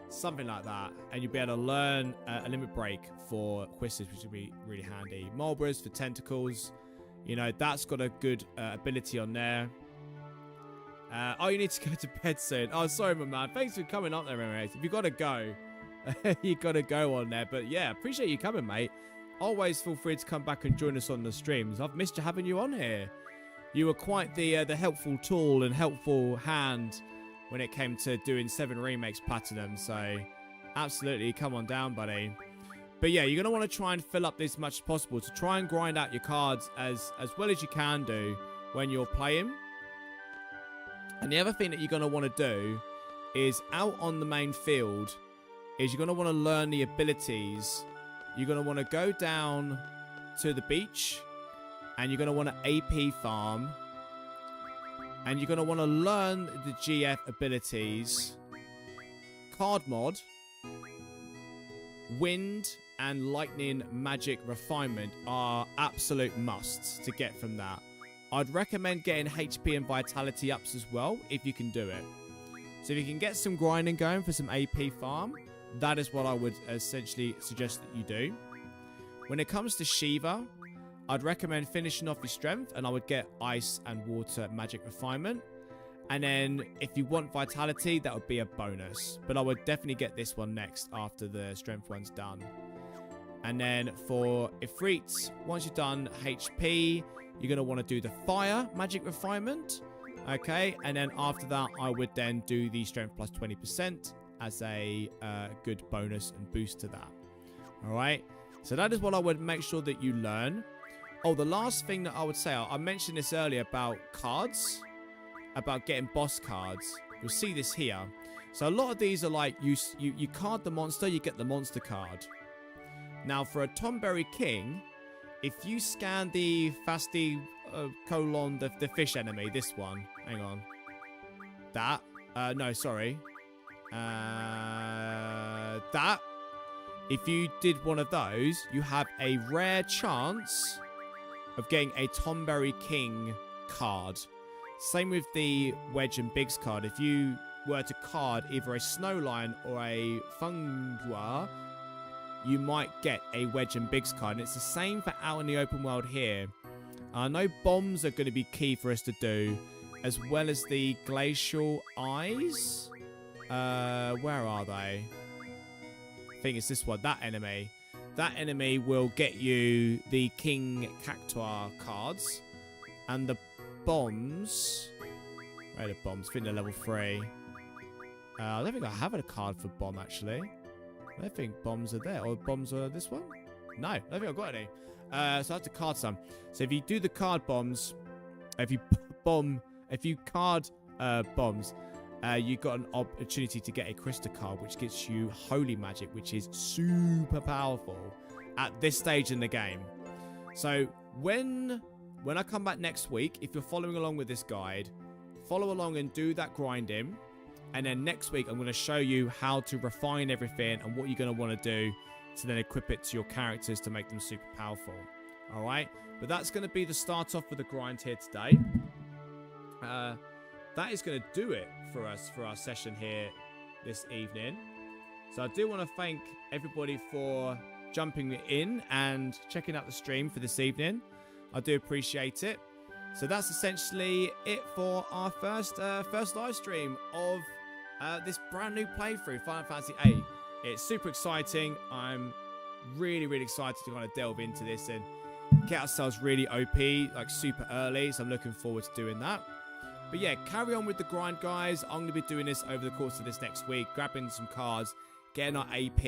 something like that. And you'll be able to learn a limit break for Quistis, which will be really handy. Mulberries for tentacles. You know, that's got a good ability on there. Oh, you need to go to bed soon. Oh, sorry, my man. Thanks for coming up there, mate. If you got to go, you got to go on there. But yeah, appreciate you coming, mate. Always feel free to come back and join us on the streams. I've missed having you on here. you were quite the helpful tool and helpful hand when it came to doing 7 remakes platinum. So absolutely, come on down, buddy. But yeah, you're going to want to try and fill up this as much as possible to try and grind out your cards as well as you can do when you're playing. And the other thing that you're going to want to do is out on the main field is you're going to want to learn the abilities. You're going to want to go down to the beach and you're going to want to AP farm. And you're going to want to learn the GF abilities. Card mod, wind and lightning magic refinement are absolute musts to get from that. I'd recommend getting HP and vitality ups as well if you can do it. So if you can get some grinding going for some AP farm, that is what I would essentially suggest that you do. When it comes to Shiva, I'd recommend finishing off your strength, and I would get ice and water magic refinement. And then if you want vitality, that would be a bonus. But I would definitely get this one next after the strength one's done. And then for Ifrit, once you've done HP, you're going to want to do the fire magic refinement. Okay, and then after that, I would then do the strength plus 20% as a good bonus and boost to that. All right, so that is what I would make sure that you learn. Oh, the last thing that I would say, I mentioned this earlier about cards, about getting boss cards. You'll see this here. So a lot of these are like, you card the monster, you get the monster card. Now for a Tomberry King, if you scan the Fasti colon, the fish enemy, this one, hang on. That, no, sorry. That, if you did one of those, you have a rare chance of getting a Tomberry King card. Same with the Wedge and Biggs card. If you were to card either a Snowline or a Fungua, you might get a Wedge and Biggs card. And it's the same for out in the open world here. I know bombs are going to be key for us to do, as well as the glacial eyes. Where are they? I think it's this one, that enemy. That enemy will get you the King Cactuar cards. And the bombs... Where are the bombs? I think they're level 3. I don't think I have a card for bomb, actually. I don't think bombs are there. Or bombs are this one? No, I don't think I've got any. So I have to card some. So if you do the card bombs... If you card bombs... you've got an opportunity to get a crystal card, which gets you holy magic, which is super powerful at this stage in the game. So when I come back next week, if you're following along with this guide, follow along and do that grinding. And then next week, I'm going to show you how to refine everything and what you're going to want to do to then equip it to your characters to make them super powerful. All right. But that's going to be the start off with the grind here today. That is going to do it for us for our session here this evening. So I do want to thank everybody for jumping in and checking out the stream for this evening. I do appreciate it. So that's essentially it for our first live stream of this brand new playthrough, Final Fantasy VIII. It's super exciting. I'm really, really excited to kind of delve into this and get ourselves really OP, like super early. So I'm looking forward to doing that. But yeah, carry on with the grind, guys. I'm going to be doing this over the course of this next week, grabbing some cards, getting our AP,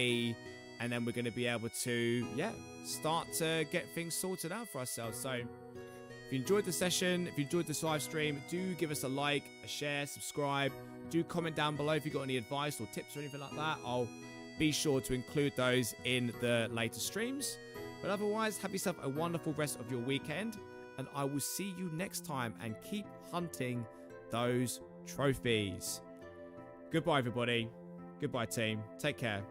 and then we're going to be able to, yeah, start to get things sorted out for ourselves. So if you enjoyed the session, if you enjoyed this live stream, do give us a like, a share, subscribe. Do comment down below if you've got any advice or tips or anything like that. I'll be sure to include those in the later streams. But otherwise, have yourself a wonderful rest of your weekend. And I will see you next time, and keep hunting those trophies. Goodbye, everybody. Goodbye, team. Take care.